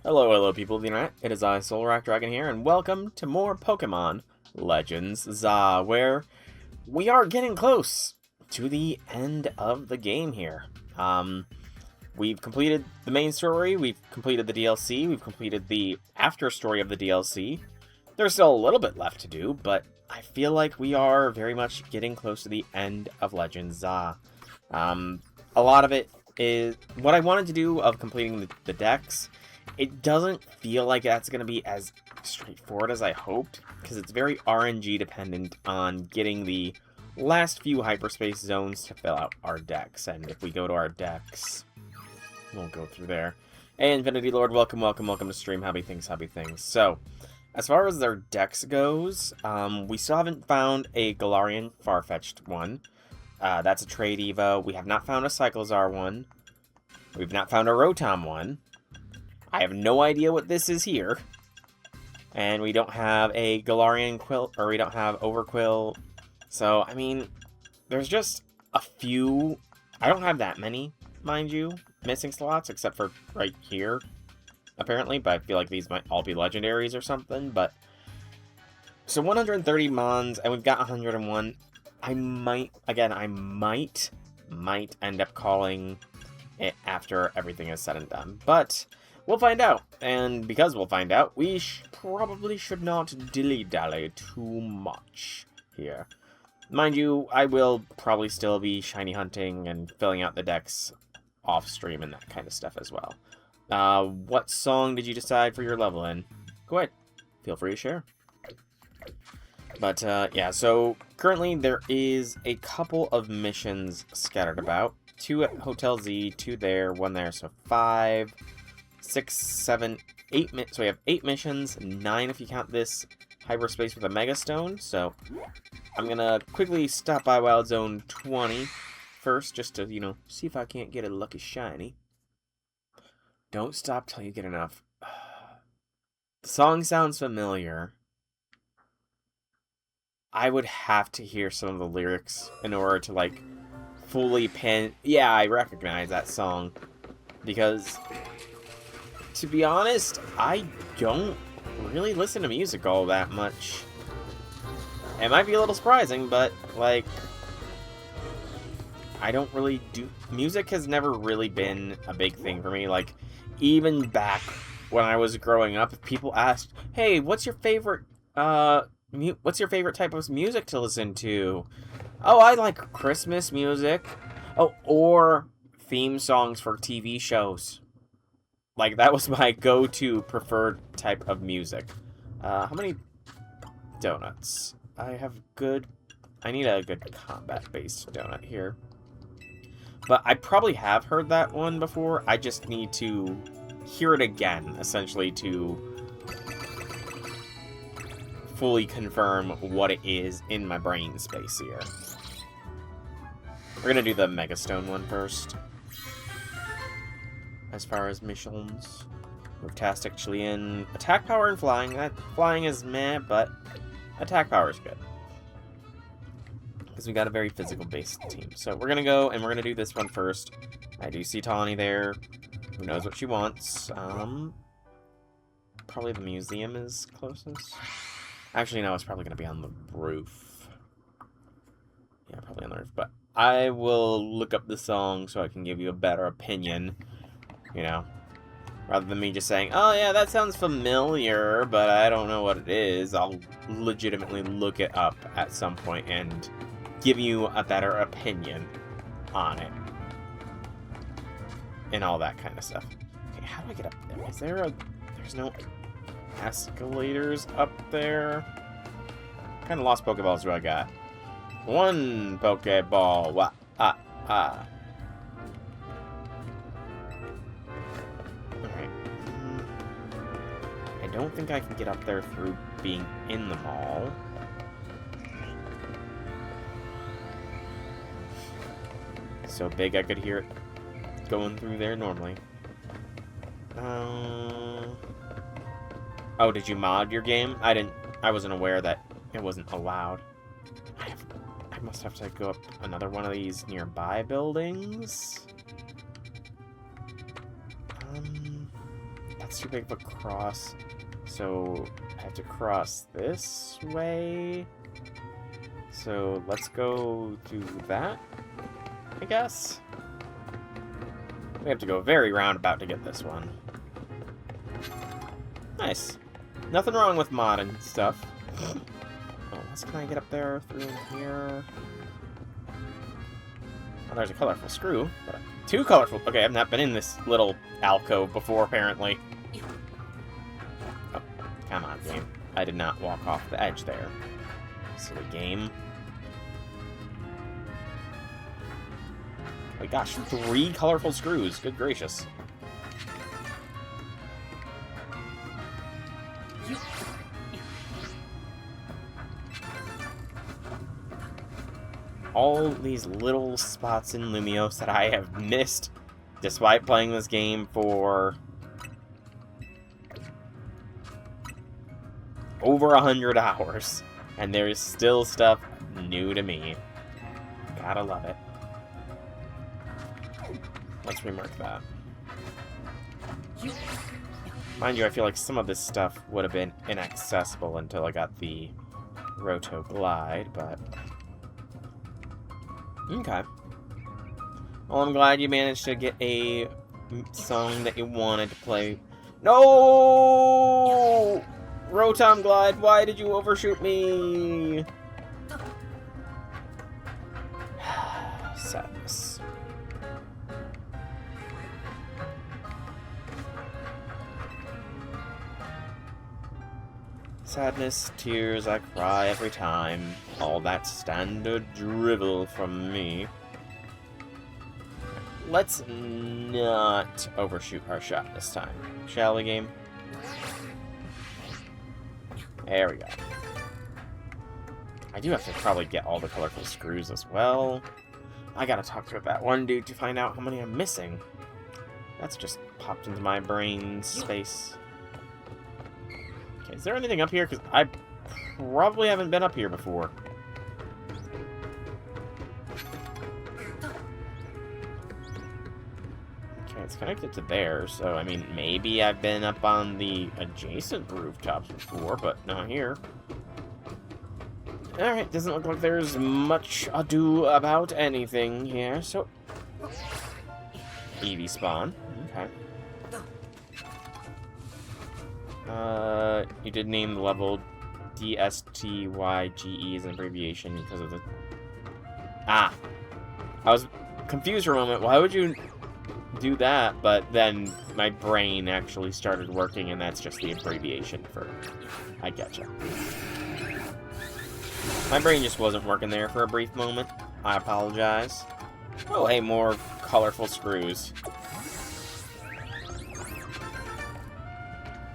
Hello people of the internet, it is I, Solrock Dragon here, and welcome to more Pokemon Legends ZA, where we are getting close to the end of the game here. We've completed the main story, we've completed the DLC, we've completed the after story of the DLC. There's still a little bit left to do, but I feel like we are very much getting close to the end of Legends ZA. A lot of it is what I wanted to do of completing the decks. It doesn't feel like that's going to be as straightforward as I hoped, because it's very RNG dependent on getting the last few hyperspace zones to fill out our decks. And if we go to our decks, we'll go through there. Hey, Infinity Lord, welcome to stream. Happy things. So, as far as their decks goes, we still haven't found a Galarian Farfetch'd one. That's a trade Evo. We have not found a Cyclizar one. We've not found a Rotom one. I have no idea what this is here. And we don't have a Galarian Quill, or we don't have Overquill. So, I mean, there's just a few. I don't have that many, mind you, missing slots, except for right here, apparently. But I feel like these might all be legendaries or something. But so 130 Mons, and we've got 101. I might end up calling it after everything is said and done. But we'll find out, and because we'll find out, we probably should not dilly-dally too much here. Mind you, I will probably still be shiny hunting and filling out the decks off-stream and that kind of stuff as well. What song did you decide for your level in? Go ahead. Feel free to share. But, yeah, so currently there is a couple of missions scattered about. 2 at Hotel Z, 2 there, 1 there, so 5... 6, 7, 8, so we have 8 missions, 9 if you count this hyperspace with a Mega Stone. So I'm gonna quickly stop by Wild Zone 20 first, just to, see if I can't get a lucky shiny. Don't stop till you get enough. The song sounds familiar. I would have to hear some of the lyrics in order to, like, fully pin. Yeah, I recognize that song, because to be honest, I don't really listen to music all that much. It might be a little surprising, but, like, I don't really do. Music has never really been a big thing for me. Like, even back when I was growing up, if people asked, "Hey, what's your favorite type of music to listen to?" Oh, I like Christmas music. Oh, or theme songs for TV shows. Like, that was my go-to preferred type of music. How many donuts? I need a good combat-based donut here. But I probably have heard that one before. I just need to hear it again, essentially, to fully confirm what it is in my brain space here. We're gonna do the Mega Stone one first. As far as missions, Move-tastic, Chilean, attack power and flying. Flying is meh, but attack power is good, because we got a very physical-based team. So we're gonna go and we're gonna do this one first. I do see Tawny there. Who knows what she wants? Probably the museum is closest. Actually, no, it's probably gonna be on the roof. Yeah, probably on the roof. But I will look up the song so I can give you a better opinion. Rather than me just saying, "Oh yeah, that sounds familiar, but I don't know what it is." I'll legitimately look it up at some point and give you a better opinion on it. And all that kind of stuff. Okay, how do I get up there? There's no escalators up there? What kind of lost Pokeballs do I got? 1 Pokeball. I don't think I can get up there through being in the mall. So big I could hear it going through there normally. Oh, did you mod your game? I wasn't aware that it wasn't allowed. I must have to go up another one of these nearby buildings. That's too big of a cross. So I have to cross this way. So let's go do that, I guess. We have to go very roundabout to get this one. Nice. Nothing wrong with modding stuff. Oh, unless can I get up there through in here? Oh, there's a colorful screw. But two colorful... Okay, I've not been in this little alcove before, apparently. Oh, come on, game. I did not walk off the edge there. Silly game. Oh my gosh, 3 colorful screws. Good gracious. All these little spots in Lumiose that I have missed despite playing this game for over 100 hours. And there's still stuff new to me. Gotta love it. Let's remark that. Mind you, I feel like some of this stuff would have been inaccessible until I got the Roto Glide, but... Okay. Well, I'm glad you managed to get a song that you wanted to play. No! Rotom Glide, why did you overshoot me? Sadness. Sadness, tears I cry every time. All that standard drivel from me. Let's not overshoot our shot this time, shall we, game? There we go. I do have to probably get all the colorful screws as well. I gotta talk to that one dude to find out how many I'm missing. That's just popped into my brain space. Okay, is there anything up here? Because I probably haven't been up here before. Okay, it's connected to there, so, I mean, maybe I've been up on the adjacent rooftops before, but not here. Alright, doesn't look like there's much ado about anything here, so... Eevee spawn. Okay. You did name the level DSTYGE as an abbreviation because of the... Ah! I was confused for a moment. Why would you do that? But then my brain actually started working, and that's just the abbreviation for... I getcha. My brain just wasn't working there for a brief moment. I apologize. Oh, hey, more colorful screws.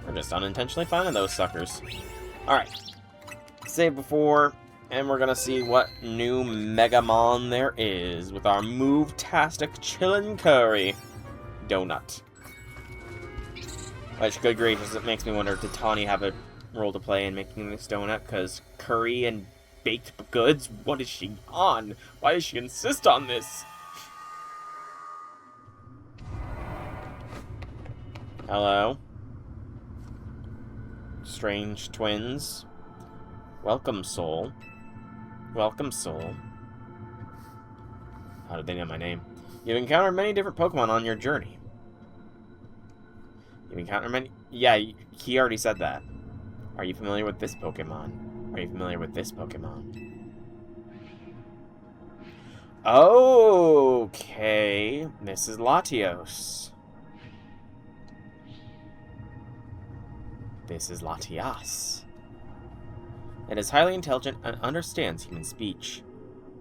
We're just unintentionally finding those suckers. Alright. Save before, and we're gonna see what new Megamon there is with our Move-tastic Chillin' Curry Donut. Which, good gracious, it makes me wonder, did Tawny have a role to play in making this donut? Because curry and baked goods? What is she on? Why does she insist on this? Hello? Strange twins. Welcome, soul. Welcome, soul. How did they know my name? You've encountered many different Pokemon on your journey. You've encountered many... Yeah, he already said that. Are you familiar with this Pokemon? Are you familiar with this Pokemon? Okay. This is Latios. This is Latias. It is highly intelligent and understands human speech.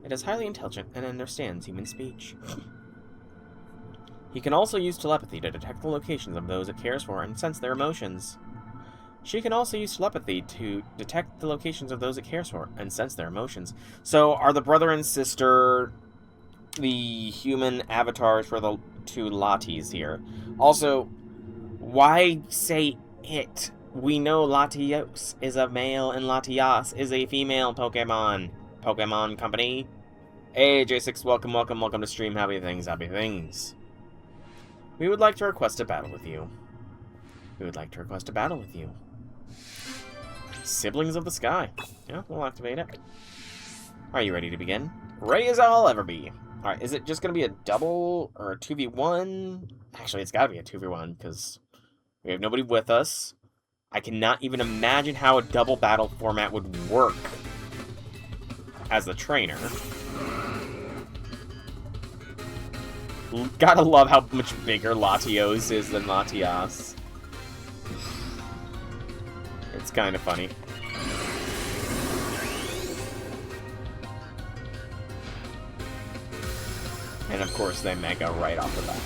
It is highly intelligent and understands human speech. He can also use telepathy to detect the locations of those it cares for and sense their emotions. She can also use telepathy to detect the locations of those it cares for and sense their emotions. So, are the brother and sister the human avatars for the two Latis here? Also, why say it? We know Latios is a male and Latias is a female Pokemon. Pokemon Company. Hey, J6, welcome to stream. Happy things, happy things. We would like to request a battle with you. We would like to request a battle with you. Siblings of the Sky. Yeah, we'll activate it. Are you ready to begin? Ready as I'll ever be. Alright, is it just going to be a double or a 2v1? Actually, it's got to be a 2v1 because we have nobody with us. I cannot even imagine how a double battle format would work as the trainer. Gotta love how much bigger Latios is than Latias. It's kind of funny. And of course they mega right off the bat.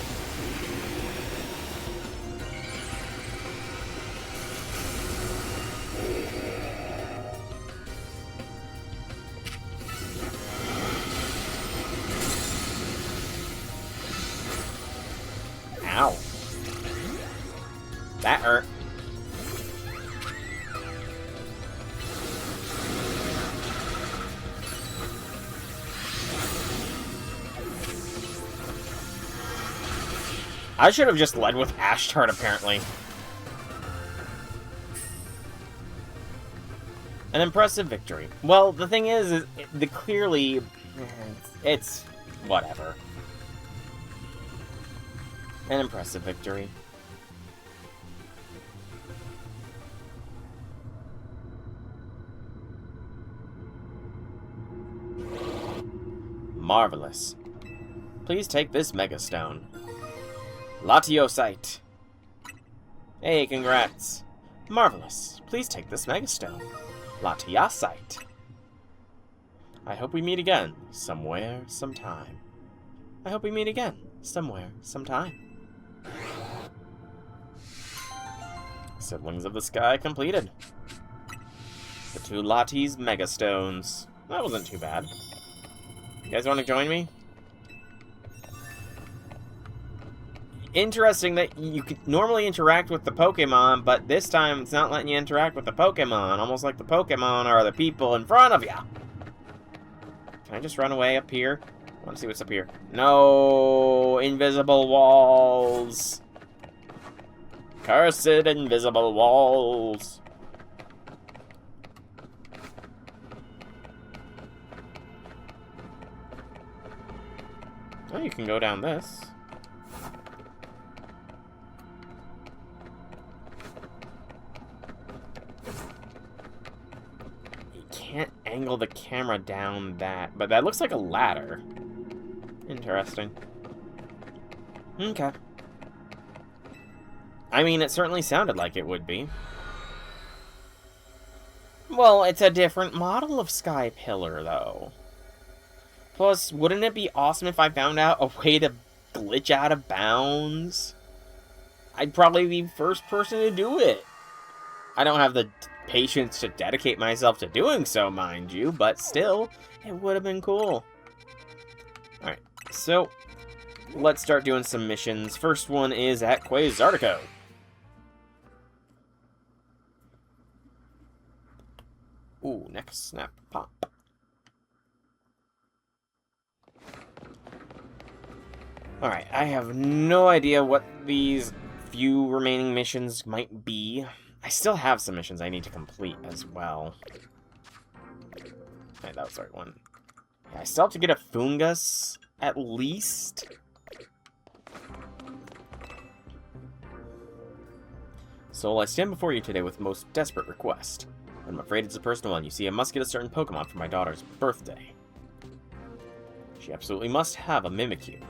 Ow. That hurt. I should have just led with Ashtart, apparently. An impressive victory. Well, the thing is clearly, it's whatever. An impressive victory. Marvelous. Please take this Mega Stone. Latiosite. Hey, congrats. Marvelous. Please take this Mega Stone. Latiasite. I hope we meet again, somewhere, sometime. I hope we meet again, somewhere, sometime. Siblings of the Sky completed. The 2 Lati's Mega Stones. That wasn't too bad. You guys want to join me? Interesting that you could normally interact with the Pokemon, but this time it's not letting you interact with the Pokemon. Almost like the Pokemon are the people in front of you. Can I just run away up here? I want to see what's up here. No! Invisible walls! Cursed invisible walls! Oh, you can go down this. Can't angle the camera down that, but that looks like a ladder. Interesting. Okay. I mean, it certainly sounded like it would be. Well, it's a different model of Sky Pillar, though. Plus, wouldn't it be awesome if I found out a way to glitch out of bounds? I'd probably be the first person to do it. I don't have the patience to dedicate myself to doing so, mind you, but still, it would have been cool. Alright, so let's start doing some missions. First one is at Quasartico. Ooh, next snap pop. Alright, I have no idea what these few remaining missions might be. I still have some missions I need to complete as well. Okay, that was the right one. Yeah, I still have to get a Fungus, at least. Soul, I stand before you today with most desperate request. But I'm afraid it's a personal one. You see, I must get a certain Pokemon for my daughter's birthday. She absolutely must have a Mimikyu.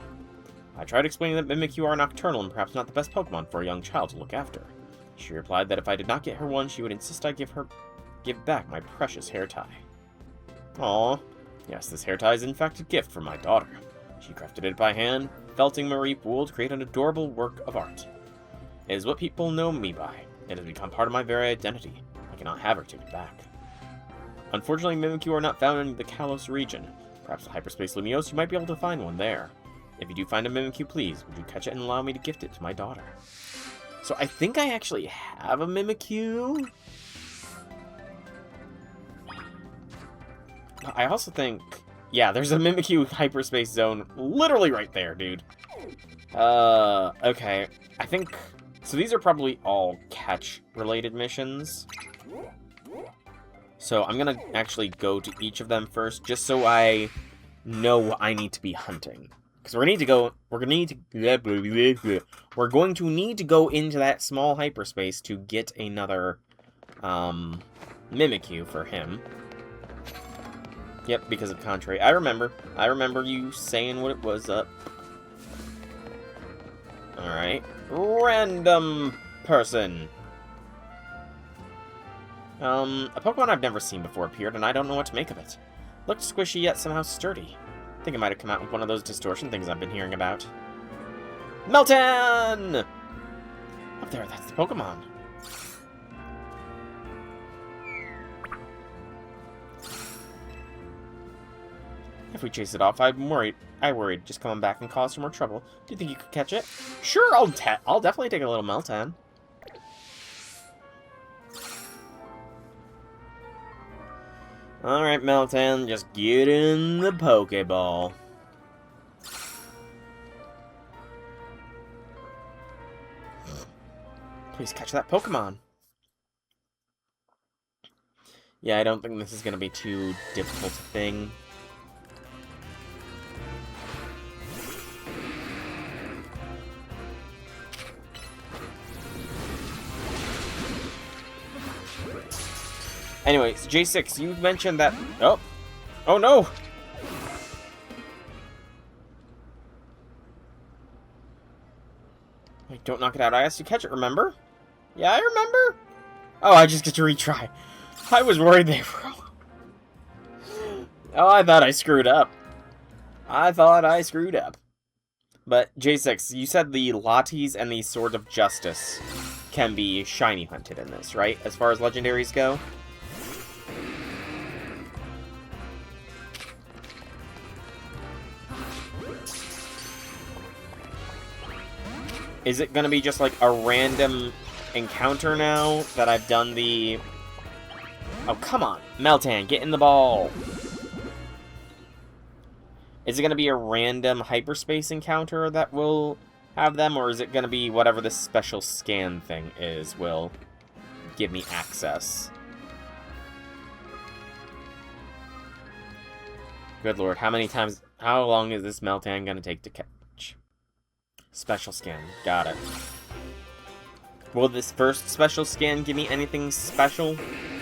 I tried explaining that Mimikyu are nocturnal and perhaps not the best Pokemon for a young child to look after. She replied that if I did not get her one, she would insist I give back my precious hair tie. Aww. Yes, this hair tie is in fact a gift from my daughter. She crafted it by hand, felting Marie Poole to create an adorable work of art. It is what people know me by. It has become part of my very identity. I cannot have her take it back. Unfortunately, Mimikyu are not found in the Kalos region. Perhaps at Hyperspace Lumiose, you might be able to find one there. If you do find a Mimikyu, please, would you catch it and allow me to gift it to my daughter? So I think I actually have a Mimikyu. I also think... yeah, there's a Mimikyu Hyperspace Zone literally right there, dude. Okay. I think So these are probably all catch-related missions. So I'm gonna actually go to each of them first, just so I know what I need to be hunting. Because we're going to need to go into that small hyperspace to get another Mimikyu for him. Yep, because of Contrary. I remember you saying what it was up. Alright. Random person. A Pokemon I've never seen before appeared, and I don't know what to make of it. Looked squishy, yet somehow sturdy. I think it might have come out with one of those distortion things I've been hearing about. Meltan! Up there, that's the Pokemon. If we chase it off, I worried just coming back and cause some more trouble. Do you think you could catch it? Sure, I'll definitely take a little Meltan. Alright, Meltan, just get in the Pokeball. Please catch that Pokemon. Yeah, I don't think this is going to be too difficult a thing. Anyways, J6, you mentioned that... Oh! Oh no! Wait, don't knock it out. I asked you to catch it, remember? Yeah, I remember. Oh, I just get to retry. I was worried they were... Oh, I thought I screwed up. But, J6, you said the Latis and the Sword of Justice can be shiny hunted in this, right? As far as legendaries go? Is it gonna be just like a random encounter now that I've done the... Oh, come on. Meltan, get in the ball. Is it gonna be a random hyperspace encounter that will have them, or is it gonna be whatever this special scan thing is will give me access? Good lord, how long is this Meltan gonna take to catch? Special scan. Got it. Will this first special scan give me anything special?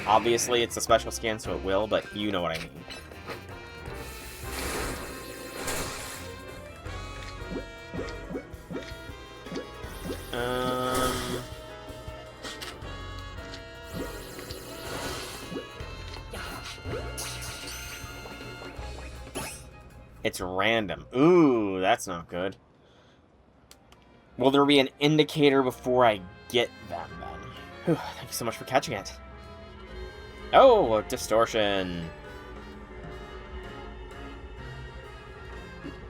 Obviously, it's a special scan, so it will, but you know what I mean. It's random. Ooh, that's not good. Will there be an indicator before I get them, then? Whew, thank you so much for catching it. Oh, distortion.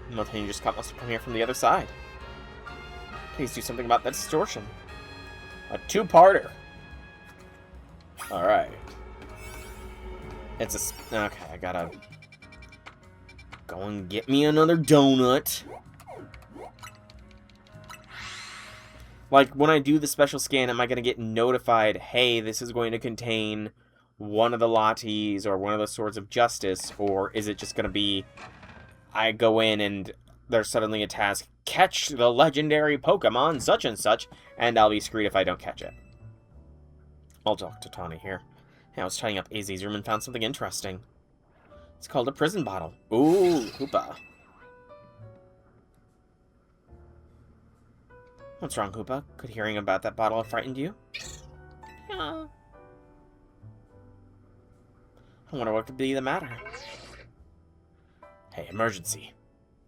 Nothing, you just must have come here from the other side. Please do something about that distortion. A two-parter. Alright. It's a... Okay, I gotta... Go and get me another donut. Like, when I do the special scan, am I going to get notified, hey, this is going to contain one of the Latis or one of the Swords of Justice, or is it just going to be, I go in and there's suddenly a task, catch the legendary Pokemon such and such, and I'll be screwed if I don't catch it. I'll talk to Tawny here. Hey, I was tidying up AZ's room and found something interesting. It's called a prison bottle. Ooh, Hoopa. What's wrong, Hoopa? Could hearing about that bottle have frightened you? Yeah. I wonder what could be the matter. Hey, emergency.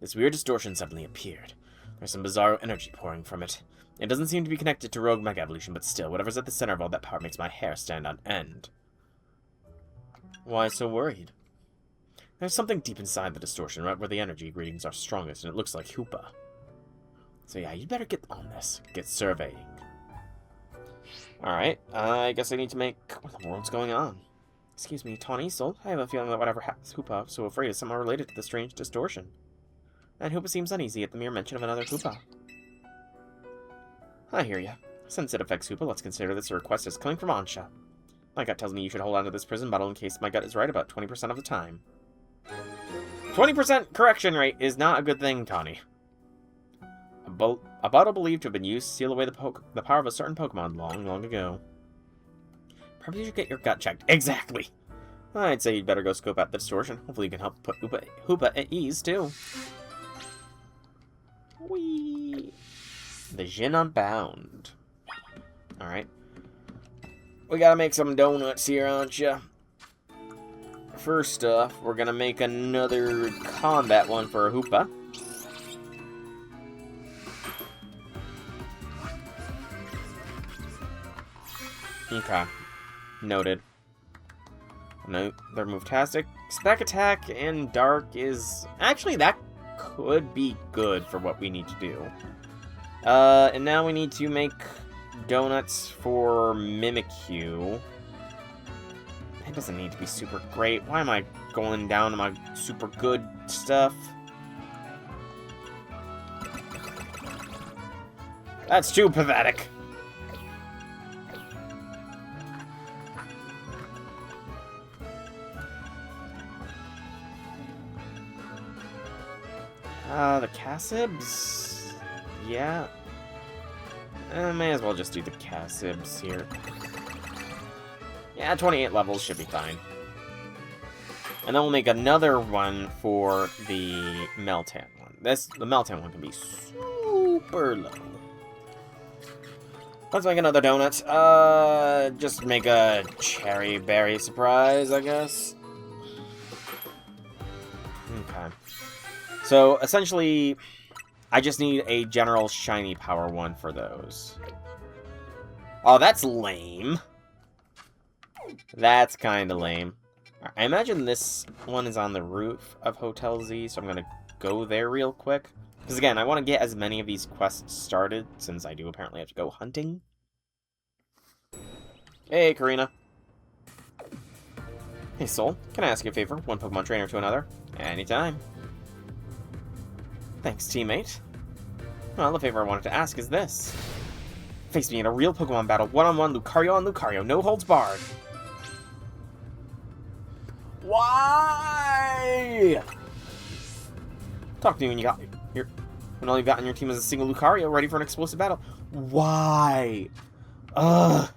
This weird distortion suddenly appeared. There's some bizarre energy pouring from it. It doesn't seem to be connected to rogue mega evolution, but still, whatever's at the center of all that power makes my hair stand on end. Why so worried? There's something deep inside the distortion, right where the energy readings are strongest, and it looks like Hoopa. So yeah, you'd better get on this. Get surveying. Alright, I guess I need to make... What in the world's going on? Excuse me, Tawny Soul? I have a feeling that whatever has Hoopa so afraid is somehow related to the strange distortion. And Hoopa seems uneasy at the mere mention of another Hoopa. I hear ya. Since it affects Hoopa, let's consider this a request as coming from Ansha. My gut tells me you should hold on to this prison bottle in case my gut is right about 20% of the time. 20% correction rate is not a good thing, Tawny. A bottle believed to have been used to seal away the power of a certain Pokemon long, long ago. Perhaps you should get your gut checked. Exactly! I'd say you'd better go scope out the distortion. Hopefully you can help put Hoopa at ease, too. Whee! The Jin Unbound. Alright. We gotta make some donuts here, aren't ya? First off, we're gonna make another combat one for Hoopa. Okay. Noted. No, they're move-tastic. Spec Attack and Dark is... Actually, that could be good for what we need to do. And now we need to make donuts for Mimikyu. It doesn't need to be super great. Why am I going down to my super good stuff? That's too pathetic. The Cassibs? Yeah. May as well just do the Cassibs here. Yeah, 28 levels should be fine. And then we'll make another one for the Meltan one. The Meltan one can be super low. Let's make another donut. Just make a cherry berry surprise, I guess. Okay. So, essentially, I just need a general shiny power one for those. Oh, that's lame. That's kind of lame. I imagine this one is on the roof of Hotel Z, so I'm going to go there real quick. Because, again, I want to get as many of these quests started, since I do apparently have to go hunting. Hey, Karina. Hey, Soul. Can I ask you a favor? One Pokemon trainer to another? Anytime. Thanks, teammate. Well, the favor I wanted to ask is this. Face me in a real Pokemon battle, one-on-one, Lucario on Lucario, no holds barred. Why? Talk to me when when all you've got on your team is a single Lucario ready for an explosive battle. Why? Ugh.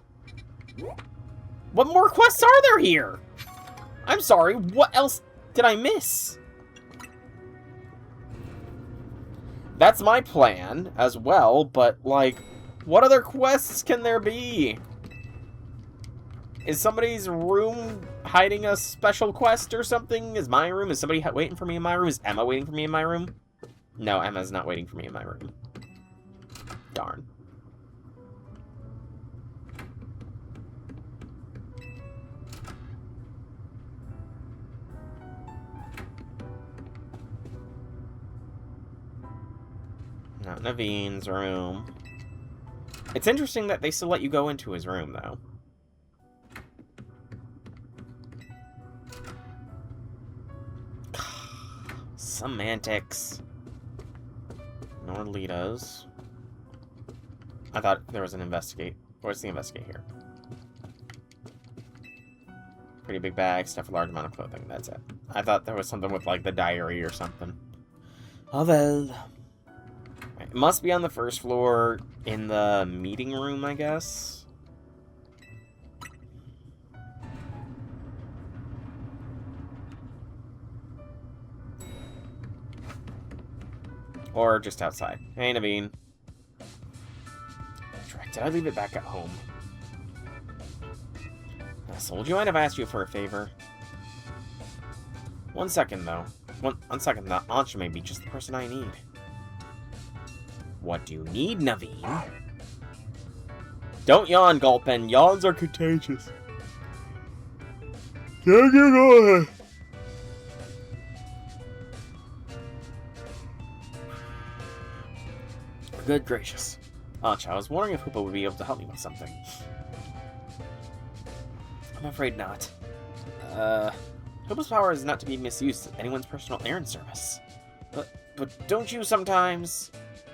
What more quests are there here? I'm sorry, what else did I miss? That's my plan, as well, but, like, what other quests can there be? Is somebody's room hiding a special quest or something? Is somebody waiting for me in my room? Is Emma waiting for me in my room? No, Emma's not waiting for me in my room. Darn. Not Naveen's room. It's interesting that they still let you go into his room, though. Semantics. Norlitas. I thought there was an investigate. Where's the investigate here? Pretty big bag, stuff a large amount of clothing. That's it. I thought there was something with, like, the diary or something. Oh, well. It must be on the first floor in the meeting room, I guess. Or just outside. Hey, Naveen. Did I leave it back at home? Soul, do you mind if I asked you for a favor? One second, though. One second, the Ansha may be just the person I need. What do you need, Naveen? Don't yawn, Gulpen. Yawns are contagious. Take it away. Good gracious. Ansha, I was wondering if Hoopa would be able to help me with something. I'm afraid not. Hoopa's power is not to be misused as anyone's personal errand service. But don't you sometimes...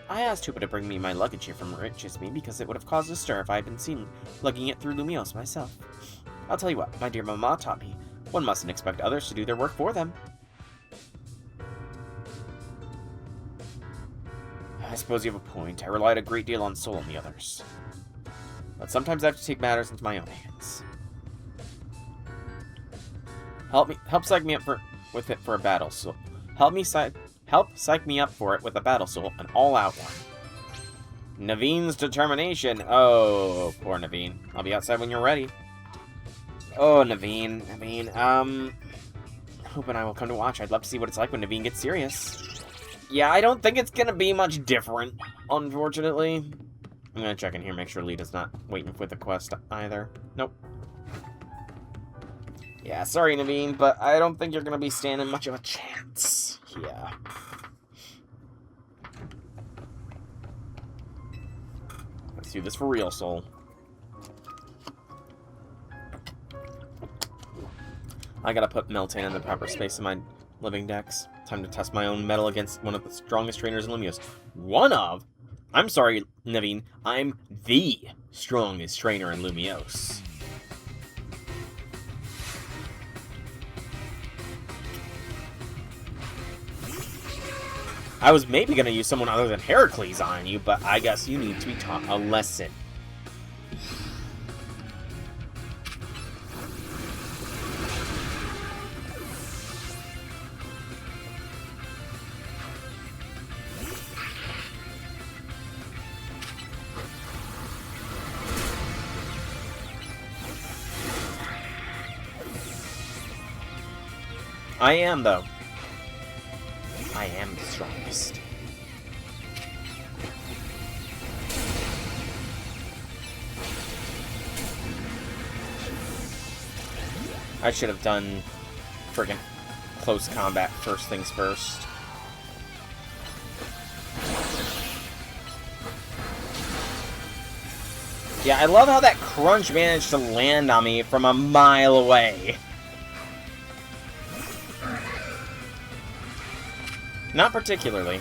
I asked Hoopa to bring me my luggage here from Richisme because it would have caused a stir if I had been seen lugging it through Lumiose myself. I'll tell you what, my dear Mama taught me. One mustn't expect others to do their work for them. I suppose you have a point. I relied a great deal on Soul and the others. But sometimes I have to take matters into my own hands. Help psych me up with it for a battle soul. Help psych me up for it with a battle soul, an all-out one. Naveen's determination. Oh, poor Naveen. I'll be outside when you're ready. Oh, Naveen. Hope and I will come to watch. I'd love to see what it's like when Naveen gets serious. Yeah, I don't think it's gonna be much different, unfortunately. I'm gonna check in here, make sure Lita's not waiting for the quest either. Nope. Yeah, sorry, Naveen, but I don't think you're gonna be standing much of a chance. Yeah. Let's do this for real, Soul. I gotta put Meltan in the proper space in my living decks. Time to test my own mettle against one of the strongest trainers in Lumiose. One of? I'm sorry, Naveen. I'm the strongest trainer in Lumiose. I was maybe gonna use someone other than Heracles on you, but I guess you need to be taught a lesson. I am, though. I am the strongest. I should have done friggin' close combat first things first. Yeah, I love how that crunch managed to land on me from a mile away. Not particularly.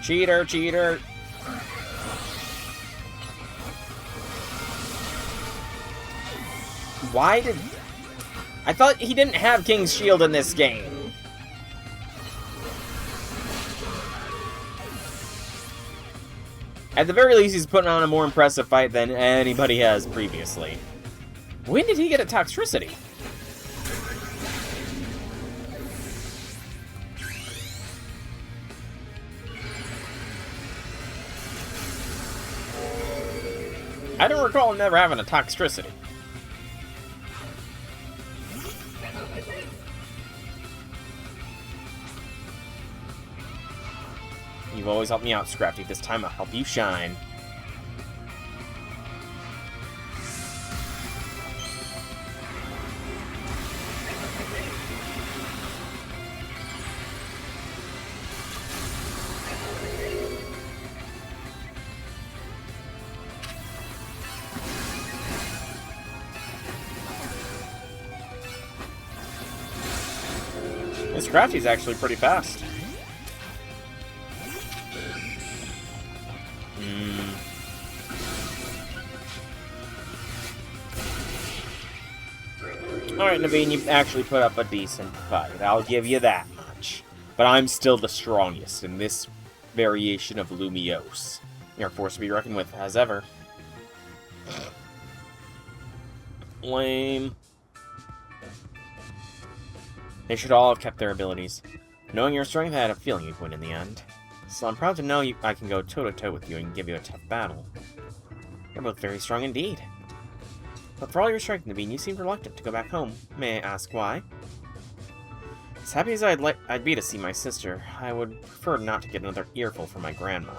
Cheater, cheater. Why did... I thought he didn't have King's Shield in this game. At the very least, he's putting on a more impressive fight than anybody has previously. When did he get a Toxtricity? I don't recall him never having a Toxtricity. You've always helped me out, Scrafty. This time I'll help you shine. This Scrafty's actually pretty fast. Alright, Naveen, you actually put up a decent fight. I'll give you that much. But I'm still the strongest in this variation of Lumiose. You're a force to be reckoned with, as ever. Lame. They should all have kept their abilities. Knowing your strength, I had a feeling you'd win in the end. So I'm proud to know I can go toe-to-toe with you and give you a tough battle. You're both very strong indeed. But for all your strength, Naveen, you seemed reluctant to go back home. May I ask why? As happy as I'd be to see my sister, I would prefer not to get another earful from my grandma.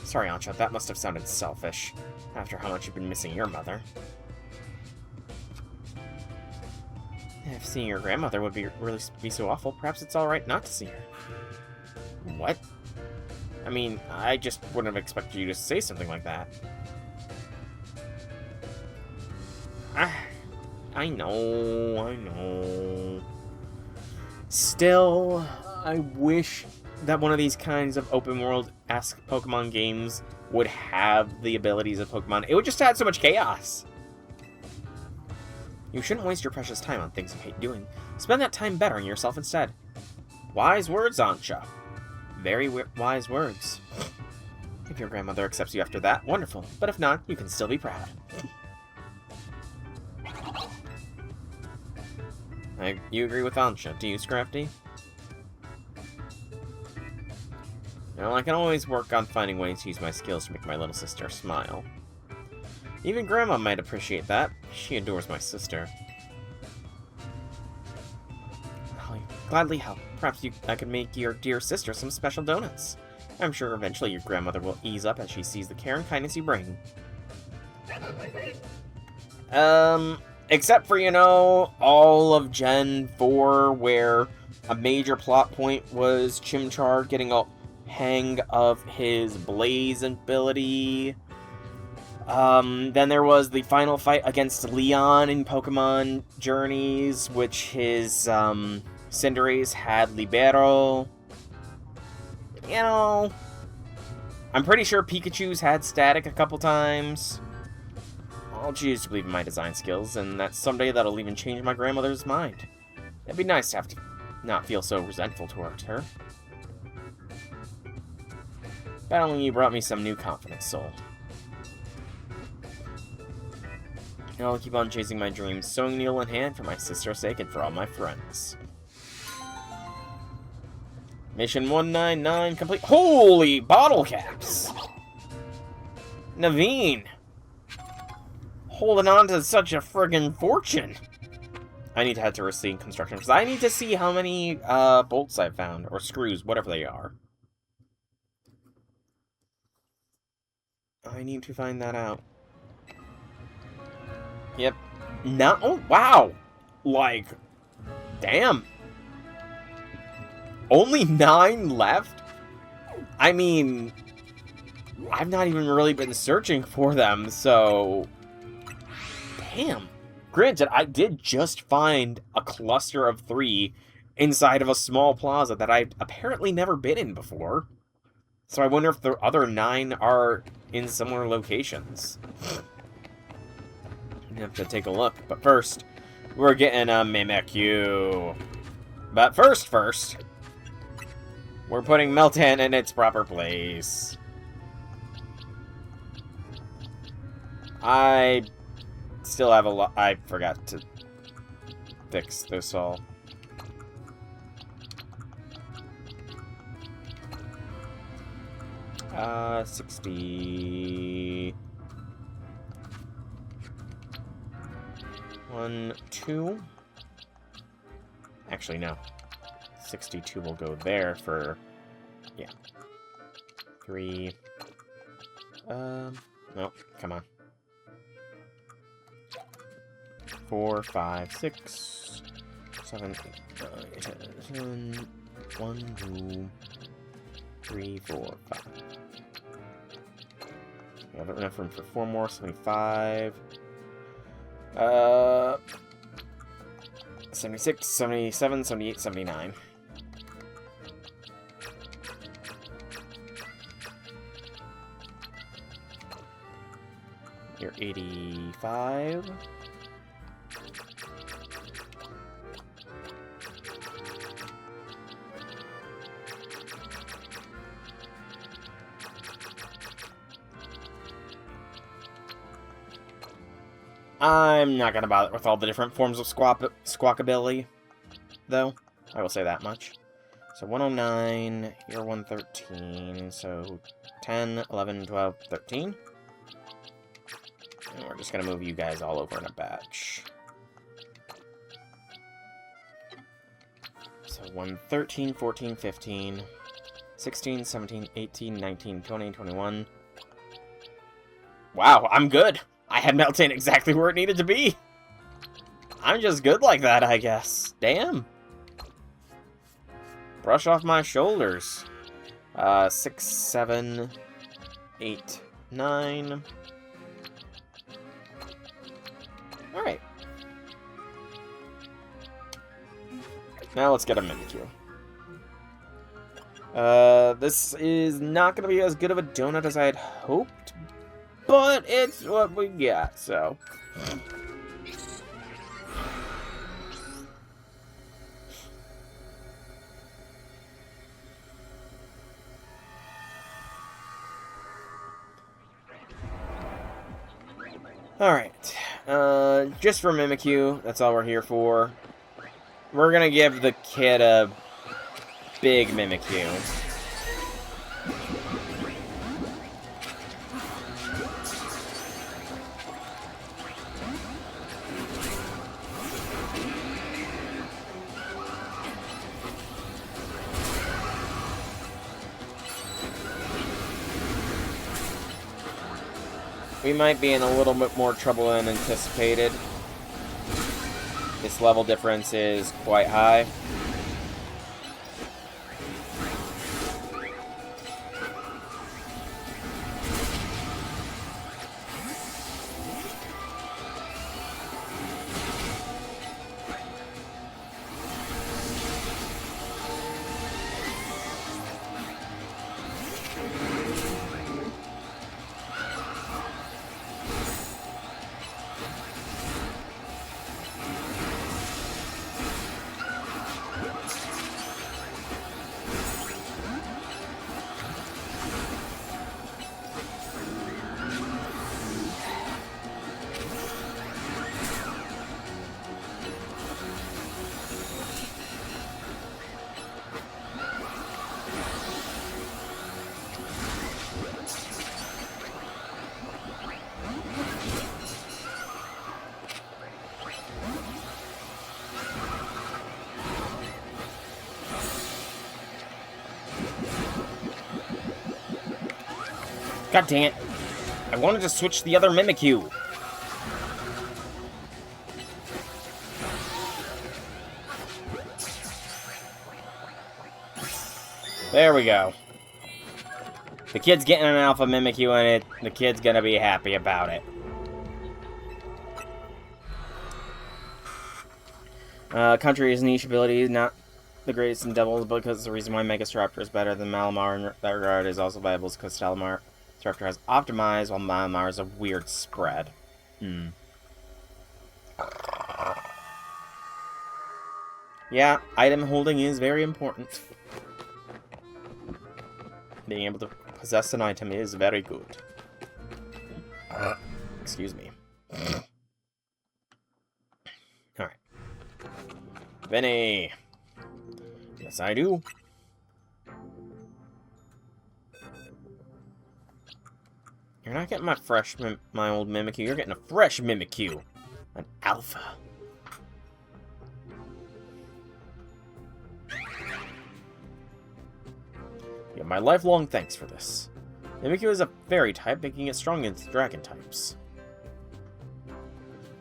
Sorry, Ancha, that must have sounded selfish, after how much you've been missing your mother. If seeing your grandmother would really be so awful, perhaps it's alright not to see her. What? I mean, I just wouldn't have expected you to say something like that. I know. Still, I wish that one of these kinds of open world-esque Pokemon games would have the abilities of Pokemon. It would just add so much chaos. You shouldn't waste your precious time on things you hate doing. Spend that time bettering yourself instead. Wise words, Ancha. Very wise words. If your grandmother accepts you after that, wonderful. But if not, you can still be proud. You agree with Ancha, do you, Scrafty? Well, I can always work on finding ways to use my skills to make my little sister smile. Even Grandma might appreciate that. She adores my sister. I'll gladly help. Perhaps I could make your dear sister some special donuts. I'm sure eventually your grandmother will ease up as she sees the care and kindness you bring. Except for, you know, all of Gen 4, where a major plot point was Chimchar getting a hang of his Blaze ability. Then there was the final fight against Leon in Pokemon Journeys, which his, Cinderace had Libero. You know, I'm pretty sure Pikachu's had Static a couple times. I'll choose to believe in my design skills, and that someday that'll even change my grandmother's mind. It'd be nice to have to not feel so resentful towards her. Battling you brought me some new confidence, Soul. And I'll keep on chasing my dreams, sewing needle in hand for my sister's sake and for all my friends. Mission 199 complete. Holy bottle caps! Naveen! Holding on to such a friggin' fortune! I need to head to Racine Construction, because I need to see how many bolts I've found, or screws, whatever they are. I need to find that out. Yep. No. Oh, wow! Like, damn. Only 9 left? I mean, I've not even really been searching for them, so... Damn. Granted, I did just find a cluster of 3 inside of a small plaza that I've apparently never been in before. So I wonder if the other 9 are in similar locations. I have to take a look. But first, we're getting a Mimikyu. But first, we're putting Meltan in its proper place. I still have a lot. I forgot to fix this all. Uh, 60. 1, 2. Actually, no. 62 will go there for, yeah. 3. No, come on. 4, 5, 6, 7, 8, 9, 10, 1, 2, 3, 4, 5. We have enough room for 4 more, 75. 76, 77, 78, 79. You're 85. I'm not gonna bother with all the different forms of squawkability, though. I will say that much. So 109, you're 113, so 10, 11, 12, 13. And we're just gonna move you guys all over in a batch. So 113, 14, 15, 16, 17, 18, 19, 20, 21. Wow, I'm good! I had Meltan exactly where it needed to be. I'm just good like that, I guess. Damn. Brush off my shoulders. 6, 7, 8, 9. Alright. Now let's get a Mimikyu. This is not gonna be as good of a donut as I had hoped, but it's what we got, so. Alright, just for Mimikyu, that's all we're here for. We're gonna give the kid a big Mimikyu. We might be in a little bit more trouble than anticipated. This level difference is quite high. God dang it. I wanted to switch the other Mimikyu. There we go. The kid's getting an Alpha Mimikyu and the kid's gonna be happy about it. Country's niche ability is not the greatest in Devils, because the reason why Mega Staraptor is better than Malamar in that regard is also viable because Staraptor has optimized, while Malamar is a weird spread. Yeah, item holding is very important. Being able to possess an item is very good. Excuse me. Alright. Vinny. Yes, I do. You're not getting my old Mimikyu. You're getting a fresh Mimikyu. An Alpha. You have my lifelong thanks for this. Mimikyu is a fairy type, making it strong against dragon types.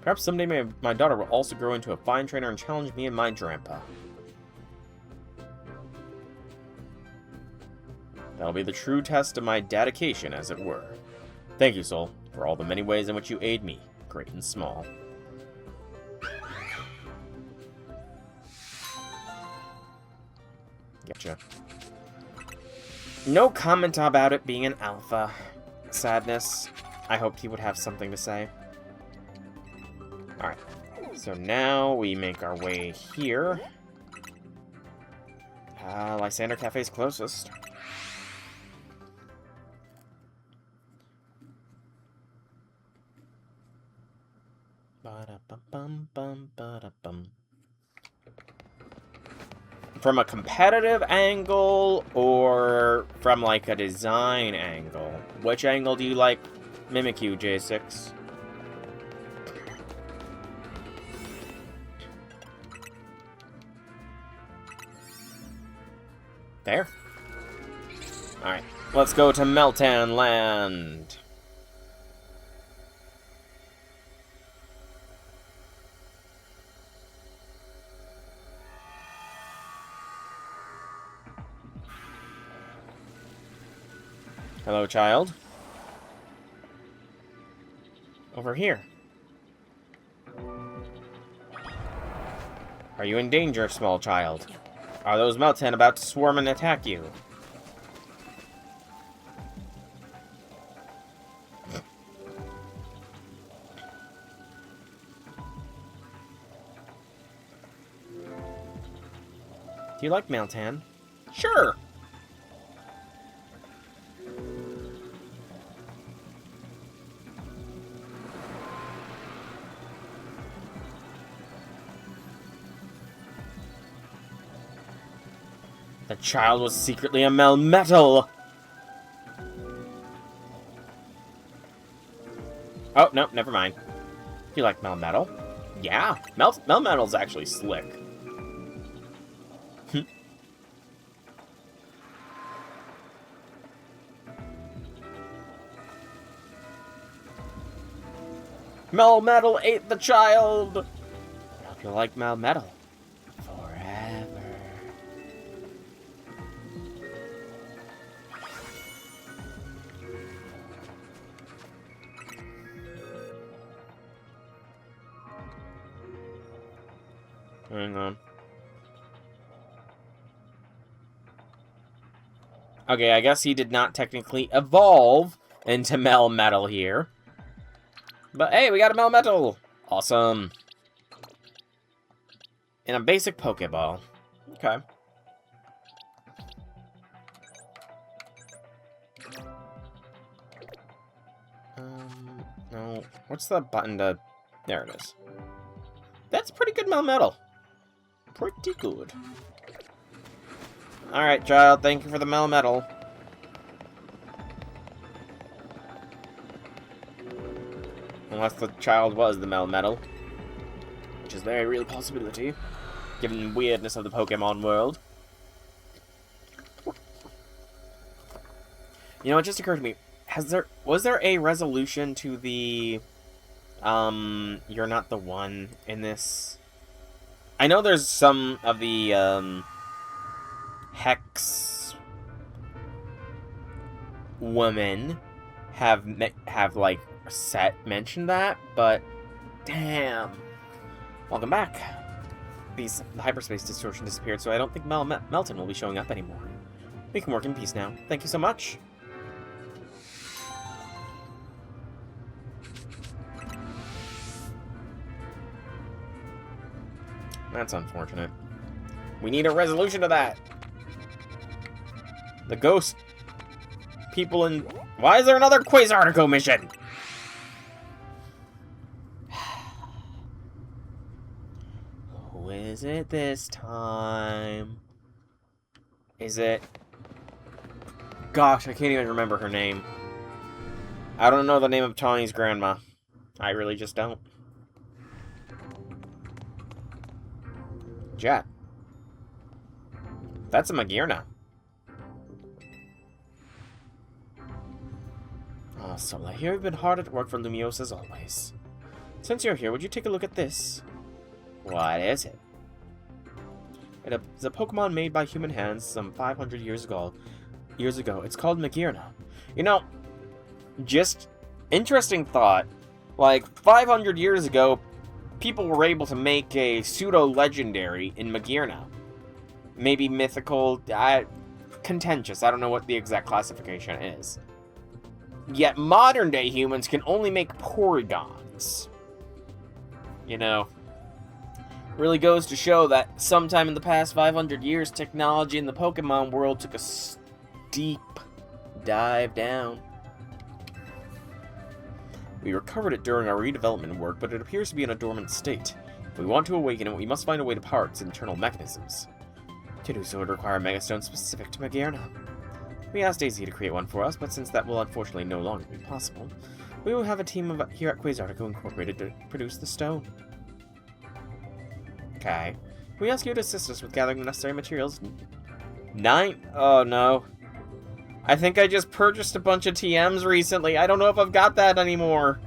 Perhaps someday my daughter will also grow into a fine trainer and challenge me and my grandpa. That'll be the true test of my dedication, as it were. Thank you, Soul, for all the many ways in which you aid me, great and small. Gotcha. No comment about it being an alpha. Sadness. I hoped he would have something to say. Alright. So now we make our way here. Lysander Cafe's closest. From a competitive angle or from like a design angle? Which angle do you like, Mimikyu, J6? There. Alright, let's go to Meltan Land. Hello, child. Over here. Are you in danger, small child? Are those Meltan about to swarm and attack you? Do you like Meltan? Sure! The child was secretly a Melmetal! Oh, no, never mind. Do you like Melmetal? Yeah, Melmetal's actually slick. Melmetal ate the child! I hope you like Melmetal. Forever. Hang on. Okay, I guess he did not technically evolve into Melmetal here. But hey, we got a Melmetal! Awesome. And a basic Pokeball. Okay. No. What's the button to... There it is. That's pretty good Melmetal. Pretty good. Alright, child. Thank you for the Melmetal. Unless the child was the Melmetal. Which is a very real possibility, given the weirdness of the Pokemon world. You know, it just occurred to me, was there a resolution to the, you're not the one in this? I know there's some of the, Hex women have like, mentioned that, but damn. Welcome back. The hyperspace distortion disappeared, so I don't think Melton will be showing up anymore. We can work in peace now. Thank you so much. That's unfortunate. We need a resolution to that. The ghost people in... Why is there another Quasartico mission? Who is it this time? Is it... Gosh, I can't even remember her name. I don't know the name of Tawny's grandma. I really just don't. Jet. That's a Magearna. Oh, so I hear you've been hard at work for Lumiose as always. Since you're here, would you take a look at this? What is it? It's a Pokemon made by human hands some 500 years ago. It's called Magearna. You know, just interesting thought. Like, 500 years ago, people were able to make a pseudo-legendary in Magearna. Maybe mythical, contentious. I don't know what the exact classification is. Yet modern-day humans can only make Porygons. You know, really goes to show that sometime in the past 500 years, technology in the Pokemon world took a steep dive down. We recovered it during our redevelopment work, but it appears to be in a dormant state. If we want to awaken it, we must find a way to power its internal mechanisms. To do so would require a Megastone specific to Magearna. We asked Daisy to create one for us, but since that will unfortunately no longer be possible, we will have a team here at Quasartico Incorporated to produce the stone. Okay. We ask you to assist us with gathering the necessary materials. 9? Oh no. I think I just purchased a bunch of TMs recently. I don't know if I've got that anymore.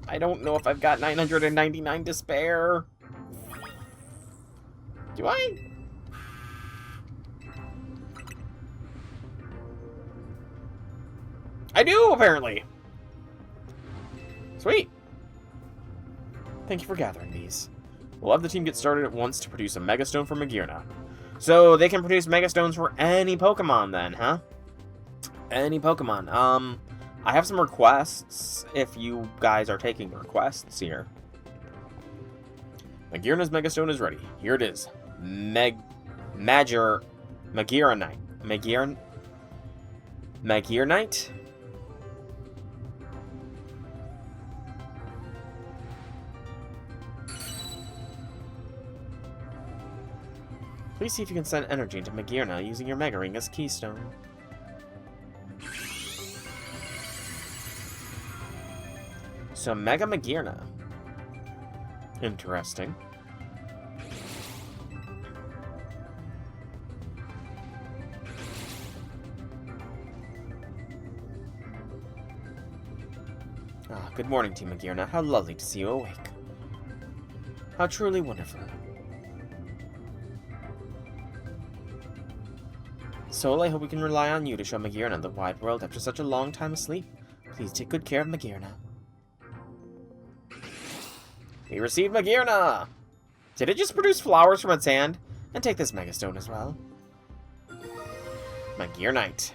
I don't know if I've got 999 to spare. Do I? I do, apparently. Sweet. Thank you for gathering these. We'll have the team get started at once to produce a Megastone for Magearna. So they can produce Megastones for any Pokemon then, huh? Any Pokemon. I have some requests if you guys are taking requests here. Magirna's Megastone is ready. Here it is. Magiranite. Magiranite? Please see if you can send energy into Magirna using your Mega Ring as keystone. So, Mega Magirna. Interesting. Ah, good morning, Team Magirna. How lovely to see you awake. How truly wonderful. Sol, I hope we can rely on you to show Magirna the wide world after such a long time asleep. Please take good care of Magirna. We received Magirna! Did it just produce flowers from its hand? And take this Megastone as well. Magirnite.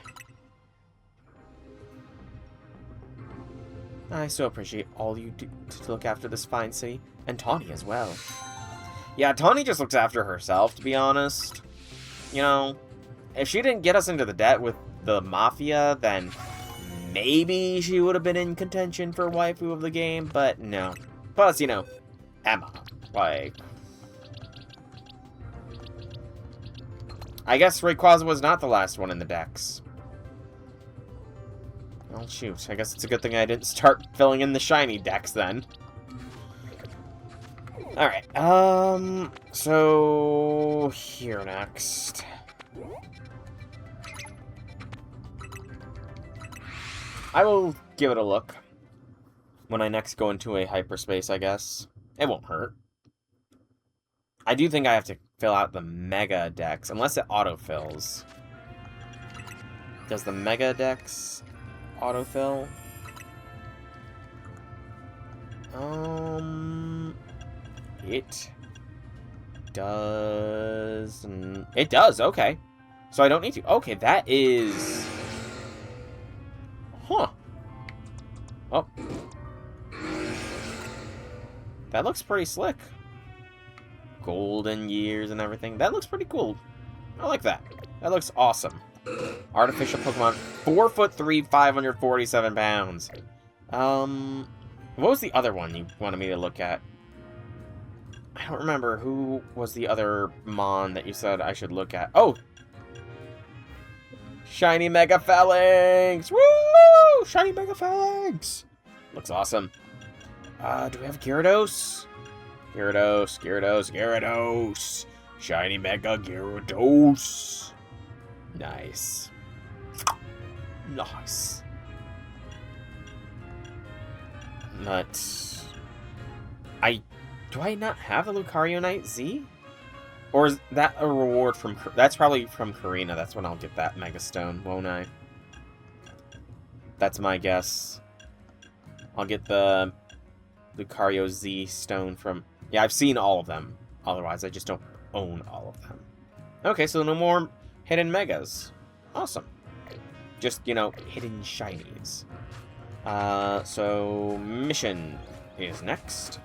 I so appreciate all you do to look after this fine city. And Tawny as well. Yeah, Tawny just looks after herself, to be honest. You know, if she didn't get us into the debt with the Mafia, then maybe she would have been in contention for waifu of the game, but no. Plus, you know, Emma. Like, I guess Rayquaza was not the last one in the decks. Oh, shoot. I guess it's a good thing I didn't start filling in the shiny decks then. Alright, so here next. I will give it a look when I next go into a hyperspace, I guess. It won't hurt. I do think I have to fill out the Mega Dex, unless it autofills. Does the Mega Dex autofill? It does... It does, okay. So I don't need to. Okay, that is... Huh. Oh. That looks pretty slick. Golden years and everything. That looks pretty cool. I like that. That looks awesome. Artificial Pokemon. 4'3", 547 pounds. What was the other one you wanted me to look at? I don't remember. Who was the other Mon that you said I should look at? Oh! Shiny Mega Phalanx! Woo! Shiny Mega Phalanx! Looks awesome. Do we have Gyarados? Gyarados! Shiny Mega Gyarados! Nice. Nice. But... Do I not have a Lucario Knight Z? Or is that a reward from... That's probably from Karina. That's when I'll get that Mega Stone, won't I? That's my guess. I'll get the Lucario Z Stone from... Yeah, I've seen all of them. Otherwise, I just don't own all of them. Okay, so no more hidden Megas. Awesome. Just, you know, hidden shinies. So... Mission is next.